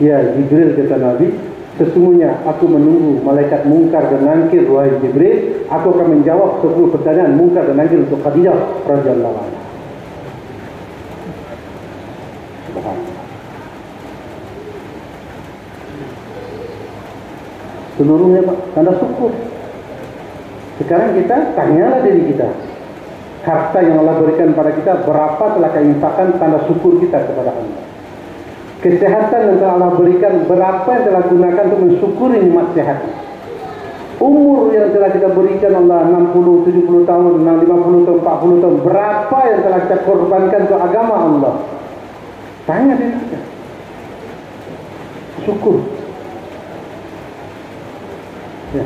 Ya Jibril, kata Nabi, sesungguhnya aku menunggu malaikat Munkar dan Nakir, wahai Jibril, aku akan menjawab 10 pertanyaan Munkar dan Nakir untuk Khadijah radhiyallahu anha. Seluruhnya Pak, tanda syukur. Sekarang kita tanyalah diri kita, harta yang Allah berikan pada kita, berapa telah keinfakan tanda syukur kita kepada Allah. Kesehatan yang telah Allah berikan, berapa yang telah gunakan untuk mensyukuri nikmat sehat. Umur yang telah kita berikan Allah 60, 70 tahun, 50 tahun, 40 tahun, berapa yang telah kita korbankan untuk agama Allah. Tanya diri kita. Syukur. Ya.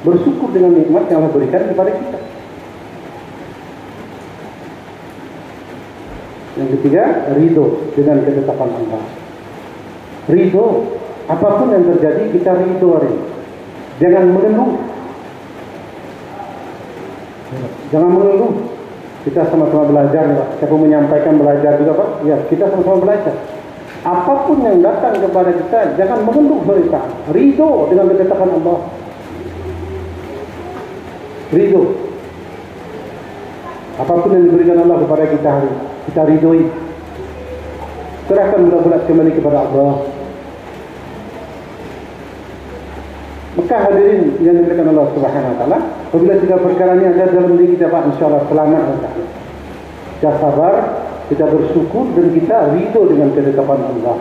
Bersyukur dengan nikmat yang Allah berikan kepada kita. Yang ketiga, ridho dengan ketetapan Allah. Ridho, apapun yang terjadi kita ridho hari. Jangan mengeluh. Jangan mengeluh. Kita sama-sama belajar, Pak. Siapa menyampaikan belajar juga, Pak? Ya, kita sama-sama belajar. Apapun yang datang kepada kita, jangan mengeluh kita. Ridho dengan ketetapan Allah. Ridho. Apapun yang diberikan Allah kepada kita hari, kita ridhoi. Serahkan bulat-bulat kembali kepada Allah. Maka hadirin yang diberikan Allah Subhanahu wa taala, apabila tiga perkara ini ada dalam diri kita, Pak, insyaallah selamat insya-Allah. Kita sabar, kita bersyukur dan kita ridho dengan ketetapan Allah.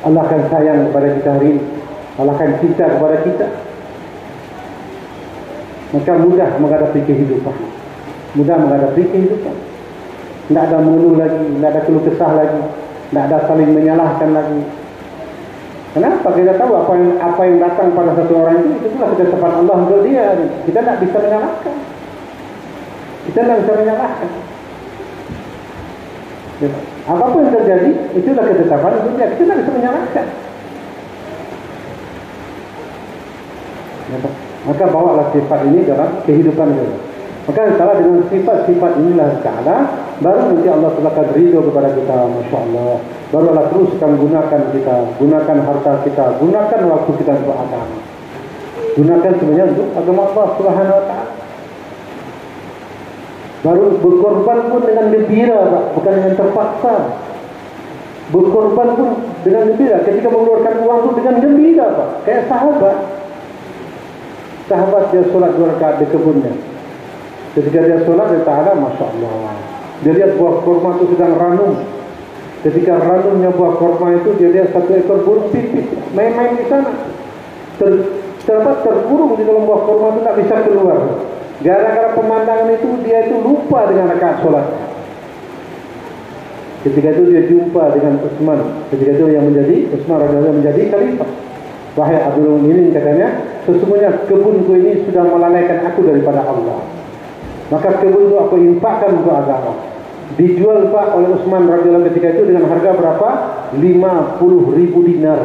Allah akan sayang kepada kita hari ini. Allah akan cinta kepada kita. Maka mudah menghadapi kehidupan. Mudah menghadapi kehidupan. Tidak ada mengeluh lagi, tidak ada keluh kesah lagi, tidak ada saling menyalahkan lagi. Kenapa? Kita tahu apa yang datang pada satu orang itu itulah ketetapan Allah untuk dia. Kita tidak bisa menyalahkan. Kita tidak bisa menyalahkan. Ya, apapun yang terjadi, itulah ketetapan untuk dia. Kita tidak bisa menyalahkan. Ya, maka bawalah sifat ini dalam kehidupan kita. Maka salah dengan sifat-sifat inilah ta'ala, baru nanti Allah akan ridho kepada kita, Masya Allah. Baru Allah teruskan gunakan kita, gunakan harta kita, gunakan waktu kita untuk agama. Gunakan sebenarnya untuk agama Allah Subhanahu wa ta'ala. Baru berkorban pun dengan gembira, Pak, bukan dengan terpaksa. Berkorban pun dengan gembira. Ketika mengeluarkan uang pun dengan gembira, Pak. Kayak sahabat. Sahabat dia solat 2 rakaat di kebunnya. Ketika dia solat, dia ta'ala, Masya Allah. Dia lihat buah kurma itu sedang ranum. Ketika ranumnya buah kurma itu, dia lihat 1 ekor burung pipit main-main di sana. Terkurung di dalam buah kurma itu, tak bisa keluar. Gara-gara pemandangan itu, dia itu lupa dengan rakaat solat. Ketika itu dia jumpa dengan Utsman. Ketika itu yang menjadi Utsman radhiyallahu menjadi khalifah. Wahai Abdul Mukminin, katanya, sesungguhnya kebunku ini sudah melalaikan aku daripada Allah. Maka kebun itu aku infakkan untuk agama. Dijual, Pak, oleh Utsman radhiyallahu ketika itu dengan harga berapa? 50.000 dinar.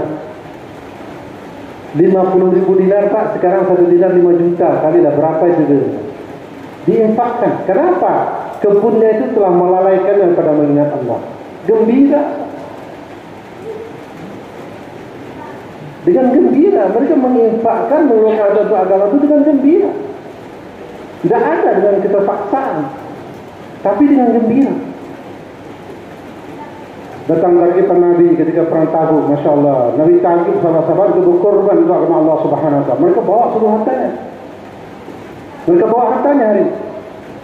50.000 dinar, Pak. Sekarang 1 dinar 5 juta. Kalilah berapa itu? Diinfakkan. Kenapa? Kebunnya itu telah melalaikan daripada mengingat Allah. Gembira. Dengan gembira mereka menginfakkan mengeluarkan untuk agama itu dengan gembira. Tidak ada dengan keterpaksaan, tapi dengan gembira. Datang lagi Nabi ketika perang Tabuk, Masya Allah. Nabi Tabuk sahabat-sahabat itu berkorban untuk agama Allah Subhanahu wa ta'ala. Mereka bawa seluruh hartanya. Mereka bawa hartanya hari.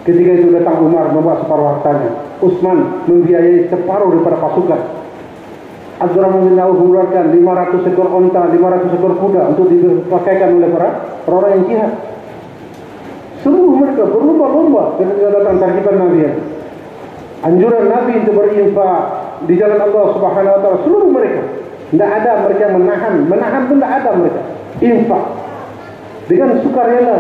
Ketika itu datang Umar membawa separuh hartanya. Utsman membiayai separuh daripada pasukan. Abdurrahman bin Auf mengeluarkan 500 ekor onta, 500 ekor kuda untuk dipakaikan oleh para orang yang jihad. Seluruh mereka berlomba-lomba ketika datang tahipan Nabi. Anjuran Nabi untuk berinfak di jalan Allah Subhanahu wa ta'ala, seluruh mereka. Tidak ada mereka yang menahan pun tidak ada mereka. Infak dengan sukarela.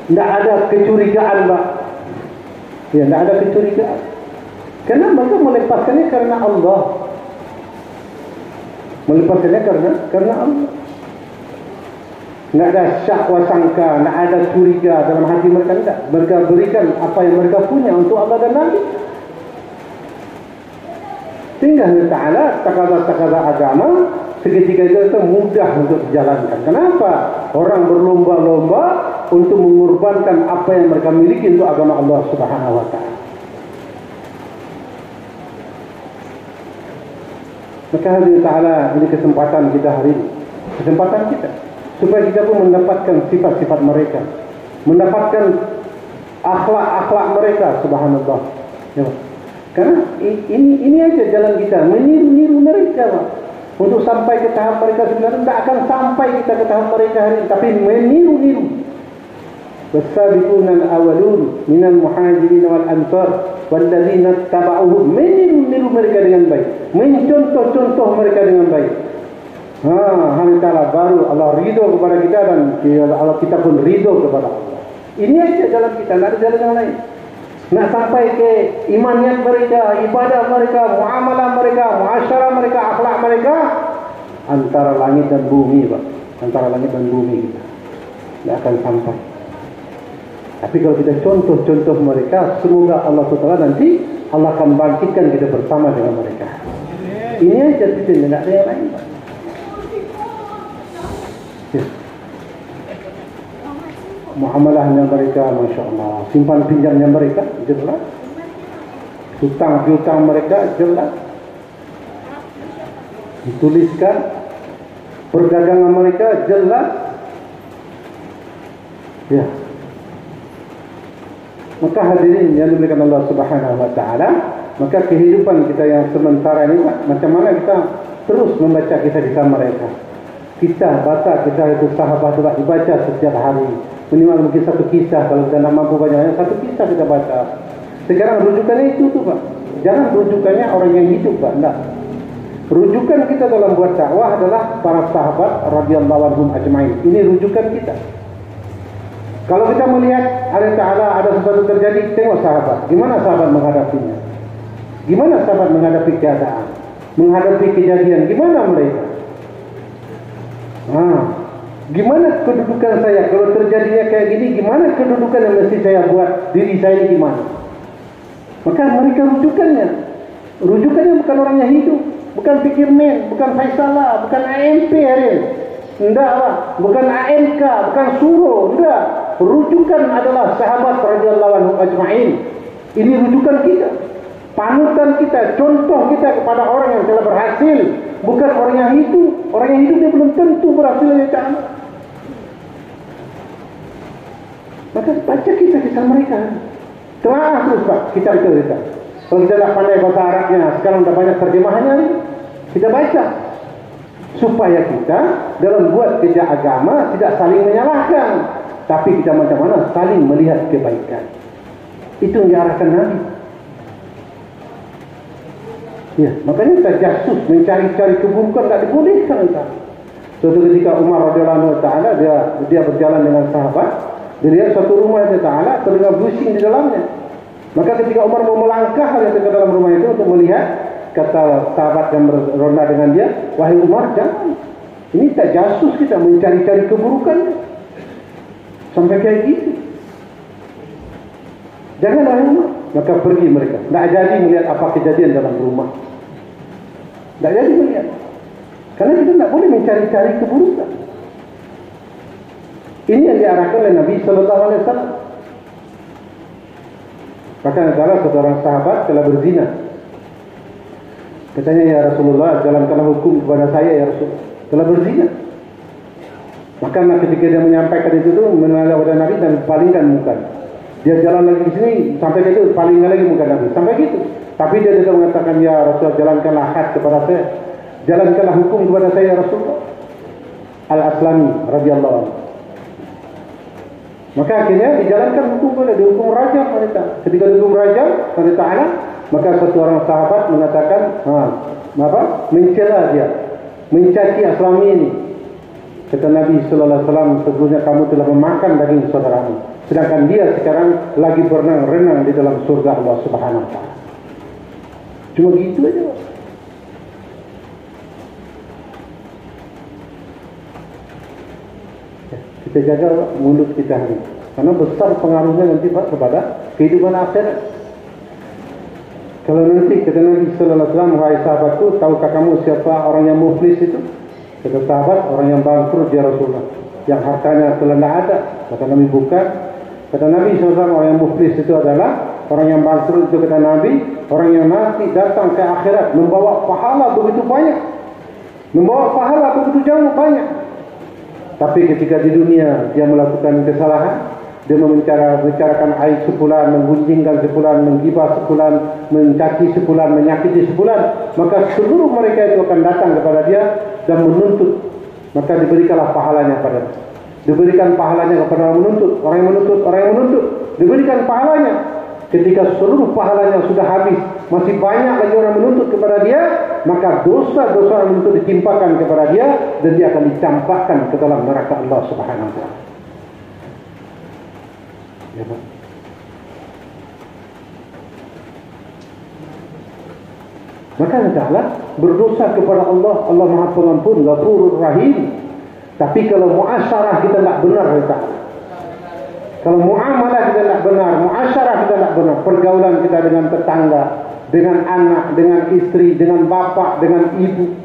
Tidak ada kecurigaan, Pak. Ya, tidak ada kecurigaan. Karena mereka melepaskannya karena Allah. Melepaskannya karena Allah. Tidak ada syak wasangka, tidak ada curiga dalam hati mereka. Tidak. Mereka berikan apa yang mereka punya untuk Allah dan Nabi. Sehingga Allah Ta'ala takaza agama seketika itu mudah untuk dijalankan. Kenapa? Orang berlomba-lomba untuk mengorbankan apa yang mereka miliki untuk agama Allah Subhanahu wa Ta'ala. Maka Allah Ta'ala ini kesempatan kita hari ini. Kesempatan kita. Supaya kita pun mendapatkan sifat-sifat mereka. Mendapatkan akhlak-akhlak mereka. Subhanallah. Ya, karena ini aja jalan kita. Meniru-niru mereka, Pak. Untuk sampai ke tahap mereka sebenarnya tidak akan sampai kita ke tahap mereka hari ini. Tapi meniru-niru. Wasabiquna al-awwalun minal muhajirin wal ansar walladzina tabauhum, meniru mereka dengan baik, mencontoh-contoh mereka dengan baik. Allah Ta'ala baru Allah ridho kepada kita dan Allah kita pun ridho kepada Allah. Ini aja jalan kita, tidak ada jalan yang lain. Nak sampai ke imaniat mereka, ibadah mereka, muamalah mereka, muasyarah mereka, akhlak mereka, antara langit dan bumi, Pak. Antara langit dan bumi kita tidak akan sampai. Tapi kalau kita contoh-contoh mereka, semoga Allah SWT nanti Allah akan bangkitkan kita bersama dengan mereka. Ini aja tidak ada yang lain, Pak. Ya. Muamalahnya mereka, Masya Allah. Simpan pinjamnya mereka, jelas. Hutang piutang mereka, jelas. Dituliskan. Perdagangan mereka, jelas. Ya. Maka hadirin yang dimuliakan Allah Subhanahu wa Ta'ala, maka kehidupan kita yang sementara ini, macam mana kita terus membaca kisah-kisah mereka. Kita baca kisah itu sahabat juga dibaca setiap hari. Minimal mungkin satu kisah, kalau kita nak mampu banyaknya satu kisah kita baca. Sekarang rujukannya itu tuh, Pak. Jangan rujukannya orang yang hidup, Pak. Enggak. Rujukan kita dalam buat dakwah adalah para sahabat radhiyallahu anhum ajmain. Ini rujukan kita. Kalau kita melihat Allah Ta'ala ada sesuatu terjadi, tengok sahabat. Gimana sahabat menghadapinya? Gimana sahabat menghadapi keadaan? Menghadapi kejadian? Gimana mereka? Gimana kedudukan saya? Kalau terjadinya kayak gini, gimana kedudukan yang mesti saya buat? Diri saya ini gimana? Maka mereka rujukannya. Rujukannya bukan orang yang hidup. Bukan Fikirman, bukan Faisalah, bukan AMP hari ini. Enggak, Pak. Bukan AMK, bukan Suruh. Enggak. Rujukan adalah sahabat radhiyallahu anhum ajma'in. Ini rujukan kita, panutan kita, contoh kita kepada orang yang telah berhasil, bukan orang yang hidup. Orang yang hidup dia belum tentu berhasil ya ta'ala. Maka baca kisah mereka. Telah terus, Pak, kita. Kalau kita dah pandai bahasa Arabnya, sekarang dah banyak terjemahannya, kita baca. Supaya kita dalam buat kerja agama tidak saling menyalahkan, tapi kita macam mana saling melihat kebaikan. Itu yang diarahkan Nabi. Ya, makanya kita jasus mencari-cari keburukan tidak dibolehkan. Suatu ketika Umar radhiyallahu taala dia berjalan dengan sahabat, dia lihat satu rumah Allah Taala terdengar bising di dalamnya. Maka ketika Umar mau melangkah ke dalam rumah itu untuk melihat, kata sahabat yang beronda dengan dia, wahai Umar, jangan. Ini tak jasus kita mencari-cari keburukan. Sampai kayak gitu. Jangan wahai Umar. Maka pergi mereka. Tak jadi melihat apa kejadian dalam rumah. Tak jadi melihat. Karena kita tak boleh mencari-cari keburukan. Ini yang diarahkan oleh Nabi SAW. Bahkan salah seorang sahabat telah berzina. Katanya, ya Rasulullah, jalankanlah hukum kepada saya, ya Rasulullah. Telah berzina. Maka ketika dia menyampaikan itu menoleh kepada Nabi dan palingkan muka. Dia jalan lagi di sini sampai itu palingkan lagi muka Nabi. Sampai gitu. Tapi dia tetap mengatakan, ya Rasulullah, jalankanlah had kepada saya. Jalankanlah hukum kepada saya, ya Rasulullah. Al-Aslami radhiyallahu anhu. Maka akhirnya dijalankan hukum oleh dihukum rajam wanita. Ketika dihukum rajam oleh Ta'ala, maka satu orang sahabat mengatakan, mencela dia, mencaci Aslami ini. Kata Nabi sallallahu alaihi wasallam, sebelumnya kamu telah memakan daging saudaramu. Sedangkan dia sekarang lagi berenang-renang di dalam surga Allah Subhanahu wa taala. Cuma gitu aja, Pak. Ya, kita jaga mulut kita ini, karena besar pengaruhnya nanti, Pak, kepada kehidupan akhirat. Kalau nanti kata Nabi sallallahu alaihi wasallam, wahai sahabatku, tahukah kamu siapa orang yang muflis itu? Kata sahabat, orang yang bangkrut ya Rasulullah, yang hartanya telah tidak ada. Kata Nabi, bukan. Kata Nabi SAW, orang yang muflis itu adalah orang yang bangkrut itu, kata Nabi, orang yang nanti datang ke akhirat membawa pahala begitu banyak, membawa pahala begitu jauh banyak, tapi ketika di dunia dia melakukan kesalahan, dia membicarakan aib sepulan, menggunjingkan sepulan, menggibah sepulan, mencaci sepulan, menyakiti sepulan, maka seluruh mereka itu akan datang kepada dia dan menuntut, maka diberikanlah pahalanya pada dia. Diberikan pahalanya kepada orang menuntut, orang yang menuntut, orang yang menuntut, diberikan pahalanya. Ketika seluruh pahalanya sudah habis, masih banyak lagi orang menuntut kepada dia, maka dosa-dosa orang menuntut ditimpakan kepada dia dan dia akan dicampakkan ke dalam neraka Allah Subhanahu wa taala. Ya, Pak. Maka hendaklah berdosa kepada Allah. Allah Maha Pengampun, Ghafurur Rahim. Tapi kalau muasyarah kita tak benar, kalau muamalah kita tak benar, muasyarah kita tak benar, pergaulan kita dengan tetangga, dengan anak, dengan istri, dengan bapak, dengan ibu,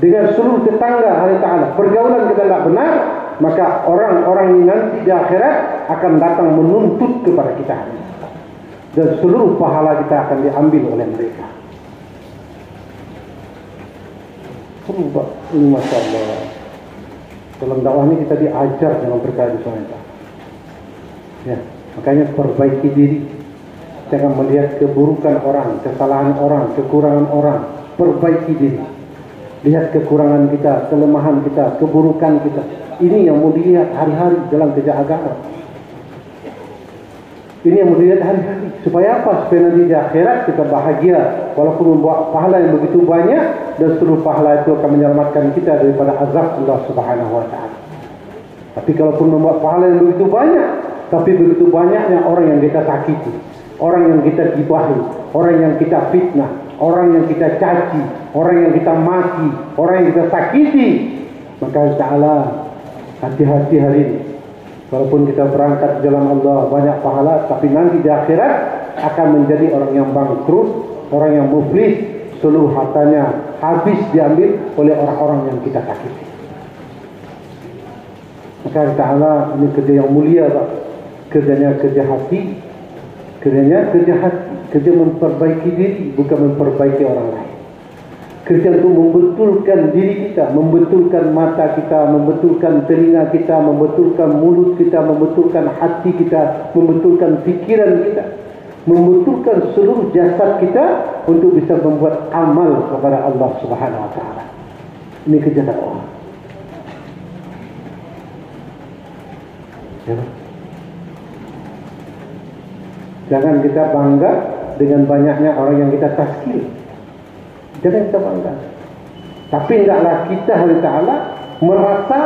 dengan seluruh tetangga Allah Ta'ala, pergaulan kita tak benar, maka orang-orang ini nanti di akhirat akan datang menuntut kepada kita, dan seluruh pahala kita akan diambil oleh mereka. Ini Masya Allah. Dalam dakwah ini kita diajar dengan berkah Subhanahu wa taala. Ya, makanya perbaiki diri. Jangan melihat keburukan orang, kesalahan orang, kekurangan orang. Perbaiki diri. Lihat kekurangan kita, kelemahan kita, keburukan kita. Ini yang mau dilihat hari-hari dalam kerja agama. Ini yang mau dilihat hari-hari. Supaya apa? Supaya nanti di akhirat kita bahagia. Walaupun membawa pahala yang begitu banyak, dan seluruh pahala itu akan menyelamatkan kita daripada azab Allah Subhanahu wa taala. Tapi kalaupun membawa pahala yang begitu banyak, tapi begitu banyaknya orang yang kita sakiti, orang yang kita gibahi, orang yang kita fitnah, orang yang kita caci, orang yang kita maki, orang yang kita sakiti, maka ta'ala, hati-hati hari ini. Walaupun kita berangkat di jalan Allah banyak pahala, tapi nanti di akhirat akan menjadi orang yang bangkrut, orang yang muflis, seluruh hartanya habis diambil oleh orang-orang yang kita sakiti. Maka ta'ala, ini kerja yang mulia, Pak. Kerjanya kerja hati, kerjanya kerja hati, kerja memperbaiki diri, bukan memperbaiki orang lain. Kerja untuk membetulkan diri kita, membetulkan mata kita, membetulkan telinga kita, membetulkan mulut kita, membetulkan hati kita, membetulkan pikiran kita, membetulkan seluruh jasad kita untuk bisa membuat amal kepada Allah Subhanahu wa taala. Ini kerja dakwah. Ya. Jangan kita bangga dengan banyaknya orang yang kita tazkir. Jangan kita bangga. Tapi hendaklah kita Allah Ta'ala merasa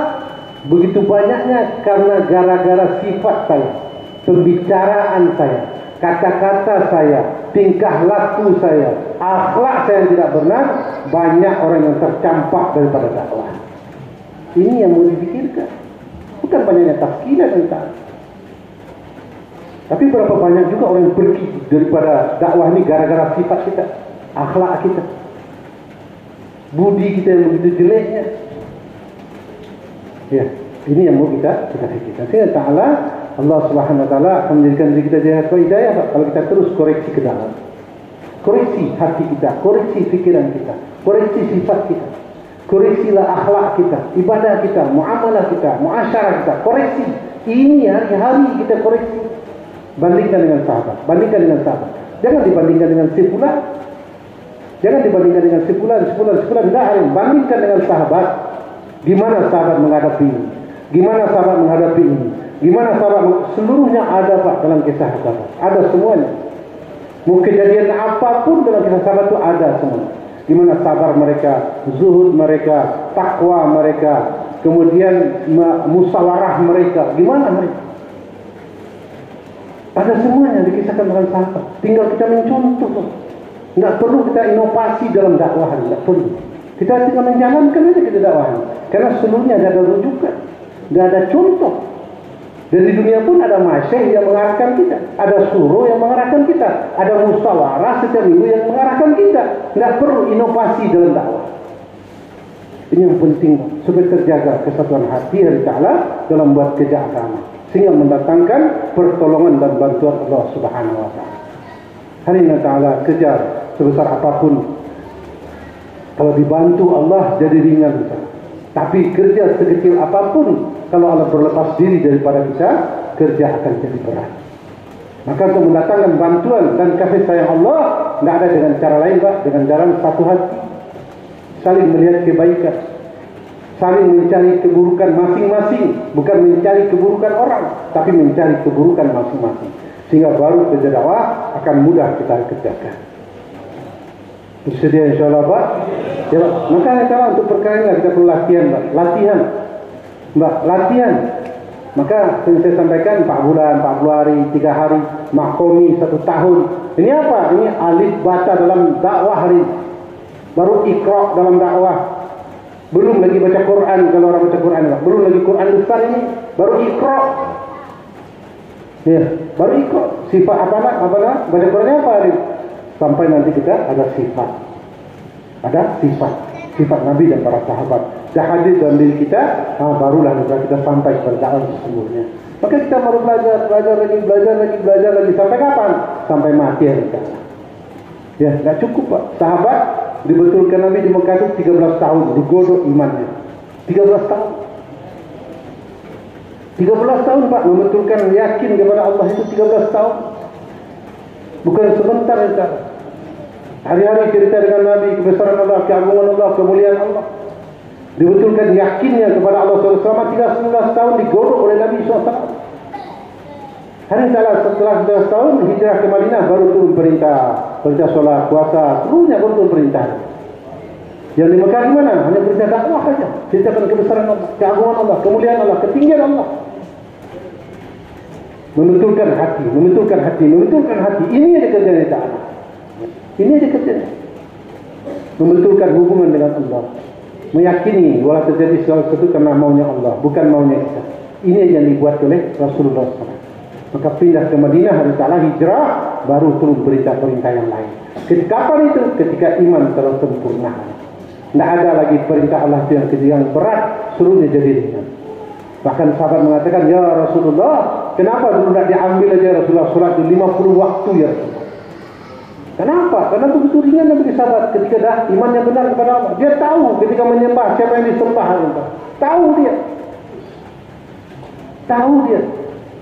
begitu banyaknya karena gara-gara sifat saya, pembicaraan saya, kata-kata saya, tingkah laku saya, akhlak saya yang tidak benar, banyak orang yang tercampak daripada dakwah. Ini yang mau dipikirkan. Bukan banyaknya tazkirah tentang. Tapi berapa banyak juga orang yang pergi daripada dakwah ini gara-gara sifat kita, akhlak kita, budi kita yang begitu jeleknya. Ya, ini yang mau kita fikirkan. Sehingga ta'ala, Allah Subhanahu wa taala akan menjadikan diri kita jahat hidayah, Pak, kalau kita terus koreksi ke dalam. Koreksi hati kita, koreksi pikiran kita, koreksi sifat kita, koreksilah akhlak kita, ibadah kita, muamalah kita, muasyarah kita, koreksi. Ini hari-hari kita koreksi. Bandingkan dengan sahabat, bandingkan dengan sahabat. Jangan dibandingkan dengan sepulan. Jangan dibandingkan dengan sepulan. Tidak, bandingkan dengan sahabat. Gimana sahabat menghadapi ini? Gimana sahabat menghadapi ini? Gimana sahabat? Seluruhnya ada, Pak, dalam kisah sahabat. Ada semuanya. Mau kejadian apapun dalam kisah sahabat itu ada semua. Gimana sabar mereka, zuhud mereka, takwa mereka, kemudian musyawarah mereka. Gimana mereka? Ada semuanya dikisahkan dalam sahabat. Tinggal kita mencontoh. Nggak perlu kita inovasi dalam dakwah, nggak perlu. Kita tinggal menjalankan aja kita dakwah. Karena seluruhnya ada rujukan, nggak ada contoh. Dan di dunia pun ada masyayikh yang mengarahkan kita, ada suruh yang mengarahkan kita, ada musyawarah setiap minggu yang mengarahkan kita. Nggak perlu inovasi dalam dakwah. Ini yang penting supaya terjaga kesatuan hati Allah Ta'ala dalam buat kerja agama, sehingga mendatangkan pertolongan dan bantuan Allah Subhanahu Wa Ta'ala. Hari ini Ta'ala kejar sebesar apapun, kalau dibantu Allah jadi ringan. Tapi kerja sekecil apapun, kalau Allah berlepas diri daripada kita, kerja akan jadi berat. Maka untuk mendatangkan bantuan dan kasih sayang Allah, tidak ada dengan cara lain, Pak, dengan jalan satu hati, saling melihat kebaikan, saling mencari keburukan masing-masing, bukan mencari keburukan orang, tapi mencari keburukan masing-masing, sehingga baru kerja dakwah akan mudah kita kerjakan. Bersedia insyaAllah, Pak? Ya, Pak. Maka kalau untuk perkara ini kita perlu latihan, Pak. Latihan. Maka saya sampaikan 4 bulan, 40 hari, 3 hari, makomi 1 tahun. Ini apa? Ini alif bata dalam dakwah hari. Baru ikra dalam dakwah. Belum lagi baca Quran, kalau orang baca Quran, Pak. Belum lagi Quran besar ini. Baru ikra. Ya, baru ikra. Sifat apa nak? Baca Qurannya apa hari? Sampai nanti kita ada sifat. Ada sifat Nabi dan para sahabat. Dah hadir dalam diri kita, barulah kita sampai kepada dakwah sesungguhnya. Maka kita baru belajar lagi sampai kapan? Sampai mati hari kita. Ya, tidak cukup, Pak. Sahabat dibetulkan Nabi di Mekah itu 13 tahun digodok imannya. 13 tahun. 13 tahun, Pak, membetulkan yakin kepada Allah itu 13 tahun. Bukan sebentar kita. Hari-hari cerita dengan Nabi, kebesaran Allah, keagungan Allah, kemuliaan Allah. Dibetulkan yakinnya kepada Allah selama 13 tahun digodok oleh Nabi SAW. Hari setelah 13 tahun hijrah ke Madinah, baru turun perintah solat, puasa, seluruhnya baru turun perintah. Yang di Mekah gimana? Hanya perintah dakwah saja. Ceritakan kebesaran Allah, keagungan Allah, kemuliaan Allah, ketinggian Allah. Membetulkan hati. Ini yang dikerjakan Ta'ala. Ini yang dikerjakan. Membetulkan hubungan dengan Allah. Meyakini bahwa terjadi sesuatu karena maunya Allah, bukan maunya kita. Ini yang dibuat oleh Rasulullah SAW. Maka pindah ke Madinah, Allah Ta'ala hijrah, baru turun perintah-perintah yang lain. Kapan itu? Ketika iman telah sempurna. Tidak ada lagi perintah Allah yang berat, seluruhnya jadi ringan. Bahkan sahabat mengatakan, ya Rasulullah, kenapa dulu tidak diambil aja Rasulullah sholat 50 waktu ya Rasulullah? Kenapa? Karena begitu ringan bagi sahabat ketika dah imannya benar kepada Allah. Dia tahu ketika menyembah siapa yang disembah. Tahu dia.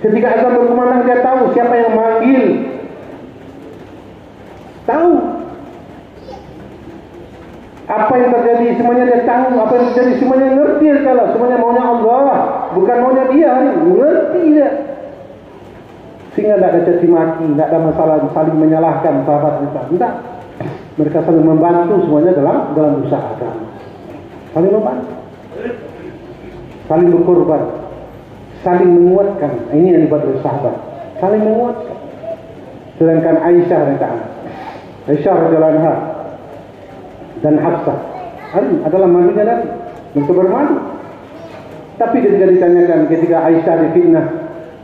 Ketika azan berkumandang dia tahu siapa yang manggil. Tahu. Apa yang terjadi semuanya dia tahu. Apa yang terjadi semuanya ngerti kalau semuanya maunya Allah, bukan maunya dia. Ngerti dia. Sehingga tidak ada caci maki, tidak ada masalah saling menyalahkan sahabat kita. Tidak. Mereka saling membantu semuanya dalam usaha agama. Saling membantu. Saling berkorban. Saling menguatkan. Ini yang dibuat oleh sahabat. Saling menguatkan. Sedangkan Aisyah radhiyallahu anha dan Hafsah adalah madunya Nabi. Untuk bermadu. Tapi ketika ditanyakan, ketika Aisyah difitnah,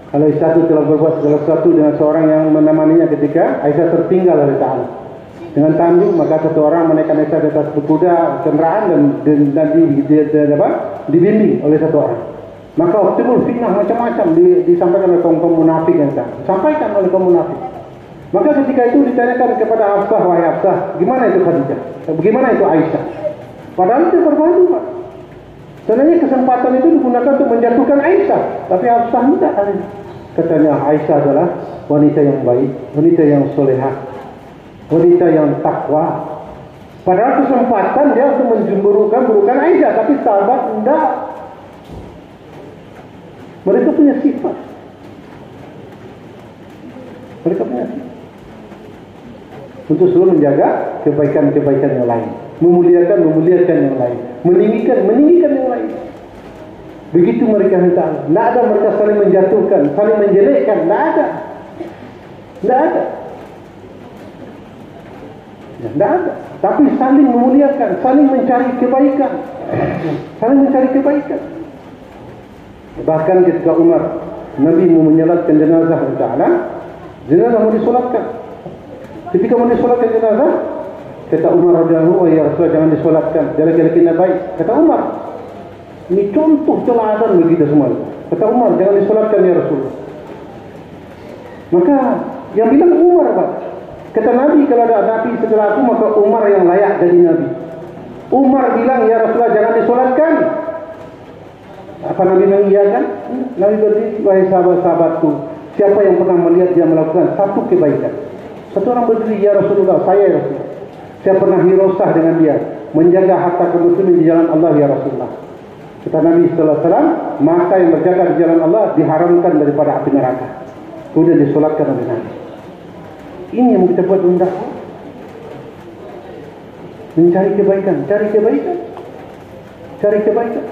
kalau Aisyah itu telah berbuat segala sesuatu dengan seorang yang menemaninya ketika Aisyah tertinggal oleh Ta'ala dengan tanduk, maka satu orang menaikkan Aisyah di atas berkuda kendaraan dan dibimbing oleh satu orang. Maka waktu itu fitnah macam-macam disampaikan oleh kaum munafik yang disampaikan oleh kaum munafik. Maka ketika itu ditanyakan kepada Hafsah, wahai Hafsah, gimana itu Khadijah? Bagaimana itu Aisyah? Padahal itu berbadu, Pak. Sebenarnya kesempatan itu digunakan untuk menjatuhkan Aisyah, tapi Hafsah tidak. Katanya Aisyah adalah wanita yang baik, wanita yang solehah, wanita yang takwa. Padahal kesempatan dia untuk menjemburukan Aisyah, tapi sahabat tidak. Mereka punya sifat. Untuk selalu menjaga kebaikan-kebaikan yang lain, memuliakan yang lain, meninggikan yang lain. Begitu mereka minta. Tidak ada mereka saling menjatuhkan, saling menjelekkan. Tidak ada. Tidak ada. Ya, tidak ada. Tapi saling memuliakan, saling mencari kebaikan. Saling mencari kebaikan. Bahkan ketika Umar, Nabi mau menyolatkan jenazah Ta'ala, jenazah mau disolatkan. Ketika mau disolatkan jenazah, kata Umar radhiyallahu anhu, ya Rasulullah, jangan disolatkan, dia laki-laki yang baik. Kata Umar, ini contoh teladan bagi kita semua. Kata Umar, jangan disolatkan ya Rasulullah. Maka yang bilang Umar, Pak. Kata Nabi, kalau ada Nabi setelah aku, maka Umar yang layak jadi Nabi. Umar bilang, ya Rasulullah, jangan disolatkan. Apa Nabi mengiyakan? Nabi berdiri, wahai sahabat-sahabatku, siapa yang pernah melihat dia melakukan satu kebaikan? Satu orang berdiri, ya Rasulullah, saya ya Rasulullah. Saya pernah hirosah dengan dia, menjaga harta kaum muslimin di jalan Allah ya Rasulullah. Kata Nabi sallallahu alaihi wasallam, maka yang berjaga di jalan Allah diharamkan daripada api neraka. Kemudian disolatkan oleh Nabi. Ini yang kita buat untuk mencari kebaikan, cari kebaikan, cari kebaikan.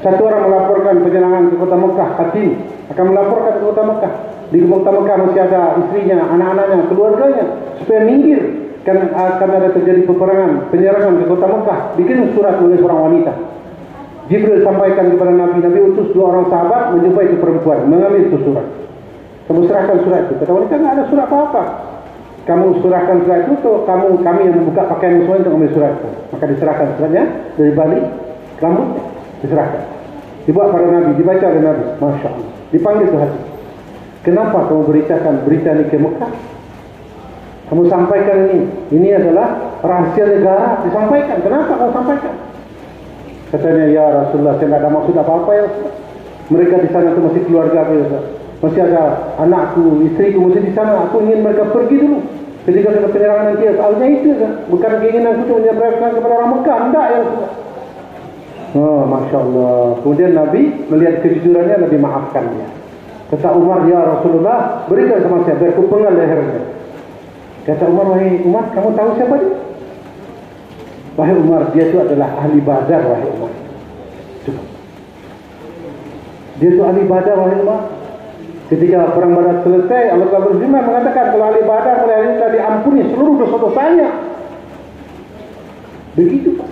Satu orang melaporkan perjalanan ke kota Mekah, Hatim akan melaporkan ke kota Mekah. Di kota Mekah masih ada istrinya, anak-anaknya, keluarganya, supaya minggir kan akan ada terjadi peperangan, penyerangan ke kota Mekah. Bikin surat oleh seorang wanita. Jibril sampaikan kepada Nabi, Nabi utus 2 orang sahabat menjumpai itu perempuan, mengambil itu surat. Kamu serahkan surat itu. Kata wanita, enggak ada surat apa-apa. Kamu serahkan surat itu, kami yang membuka pakaian semua untuk mengambil surat itu. Maka diserahkan suratnya dari balik rambutnya, diserahkan. Dibawa pada Nabi, dibaca oleh Nabi. Masya Allah. Dipanggil ke hati. Kenapa kamu beritakan berita ini ke Mekah? Kamu sampaikan ini. Ini adalah rahasia negara. Disampaikan. Kenapa kamu sampaikan? Katanya, ya Rasulullah, saya tidak ada maksud apa-apa ya Rasulullah. Mereka di sana itu masih keluarga saya. Masih ada anakku, istriku masih di sana. Aku ingin mereka pergi dulu. Ketika ada penyerangan nanti, soalnya itu kan. Bukan keinginan aku menyampaikan kepada orang Mekah. Tidak ya Rasulullah. Oh, Masya Allah. Kemudian Nabi melihat kejujurannya, Nabi maafkan dia. Kata Umar, ya Rasulullah, berikan sama saya, biar ku penggal lehernya. Kata Umar, wahai Umar, kamu tahu siapa dia? Wahai Umar, dia itu adalah ahli Badar, wahai Umar. Coba. Dia itu ahli Badar, wahai Umar. Ketika perang Badar selesai, Allah Ta'ala berfirman mengatakan, kalau ahli Badar mulai hari ini diampuni seluruh dosa-dosanya. Begitu, Pak.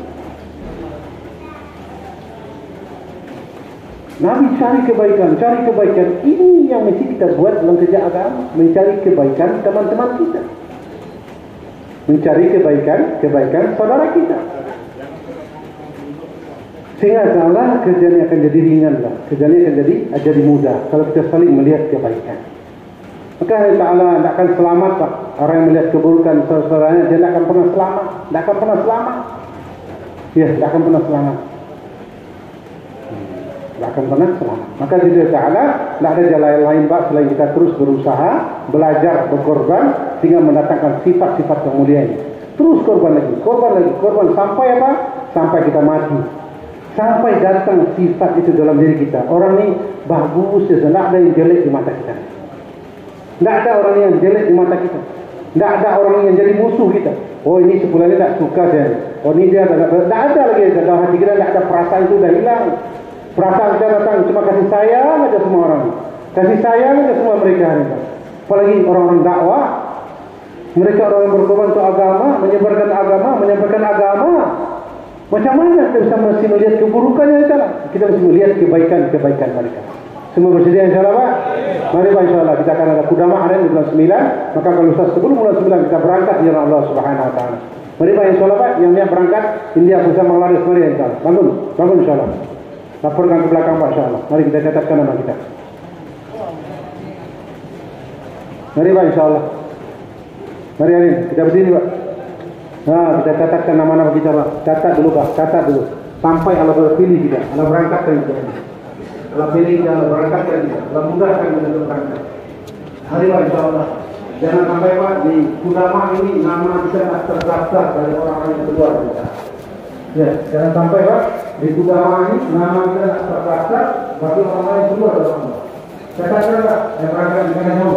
Nabi cari kebaikan, cari kebaikan. Ini yang mesti kita buat dalam kerja agama. Mencari kebaikan teman-teman kita. Mencari kebaikan saudara kita. Sehingga Allah kerjanya akan jadi ringan lah. Kerjanya akan jadi mudah. Kalau kita saling melihat kebaikan. Maka Allah Ta'ala tidak akan selamat Pak. Orang yang melihat keburukan saudaranya, dia tidak akan pernah selamat. Tidak akan pernah selamat. Ya, tidak akan pernah selamat. Akan pernah selamat. Maka Allah Ta'ala tidak ada jalan lain Pak selain kita terus berusaha, belajar, berkorban sehingga mendatangkan sifat-sifat yang mulia ini. Terus korban lagi, korban sampai apa? Sampai kita mati. Sampai datang sifat itu dalam diri kita. Orang ini bagus, tidak ada yang jelek di mata kita. Tidak ada orang yang jelek di mata kita. Tidak ada orang yang jadi musuh kita. Oh ini sebulan ini tidak suka saya. Oh ini dia tidak ada lagi dalam hati kita, tidak ada perasaan itu, sudah hilang. Perasaan kita datang cuma kasih sayang aja semua orang. Kasih sayang aja semua mereka. Apalagi orang-orang dakwah. Mereka orang yang berkorban untuk agama, menyebarkan agama. Macam mana kita bisa mesti melihat keburukannya di sana? Kita mesti melihat kebaikan mereka. Semua bersedia insyaAllah Pak? Mari Pak insyaAllah. Kita akan ada kudama hari di bulan 9. Maka kalau Ustaz sebelum bulan 9 kita berangkat di jalan Allah Subhanahu Wa Taala. Mari Pak insyaAllah Pak. Yang niat berangkat India bersama Laris mari insyaAllah. Bangun insyaAllah. Laporkan ke belakang Pak insyaAllah. Mari kita catatkan nama kita. Mari Pak insyaAllah. Mari Arin, kita berdiri Pak. Nah, kita catatkan nama-nama kita Pak. Catat dulu Pak, catat dulu. Sampai Allah berpilih kita, Allah berangkatkan kita. Allah pilih kita, Allah berangkatkan kita. Allah mudahkan kita untuk berangkat. Mari Pak insyaAllah. Jangan sampai Pak di Kudama ini nama kita terdaftar dari orang-orang yang keluar kita. Ya, jangan sampai Pak di Kudama ini nama kita terdaftar bagi orang-orang yang keluar dari Allah. Catatkan Pak, yang berangkat dengan jauh.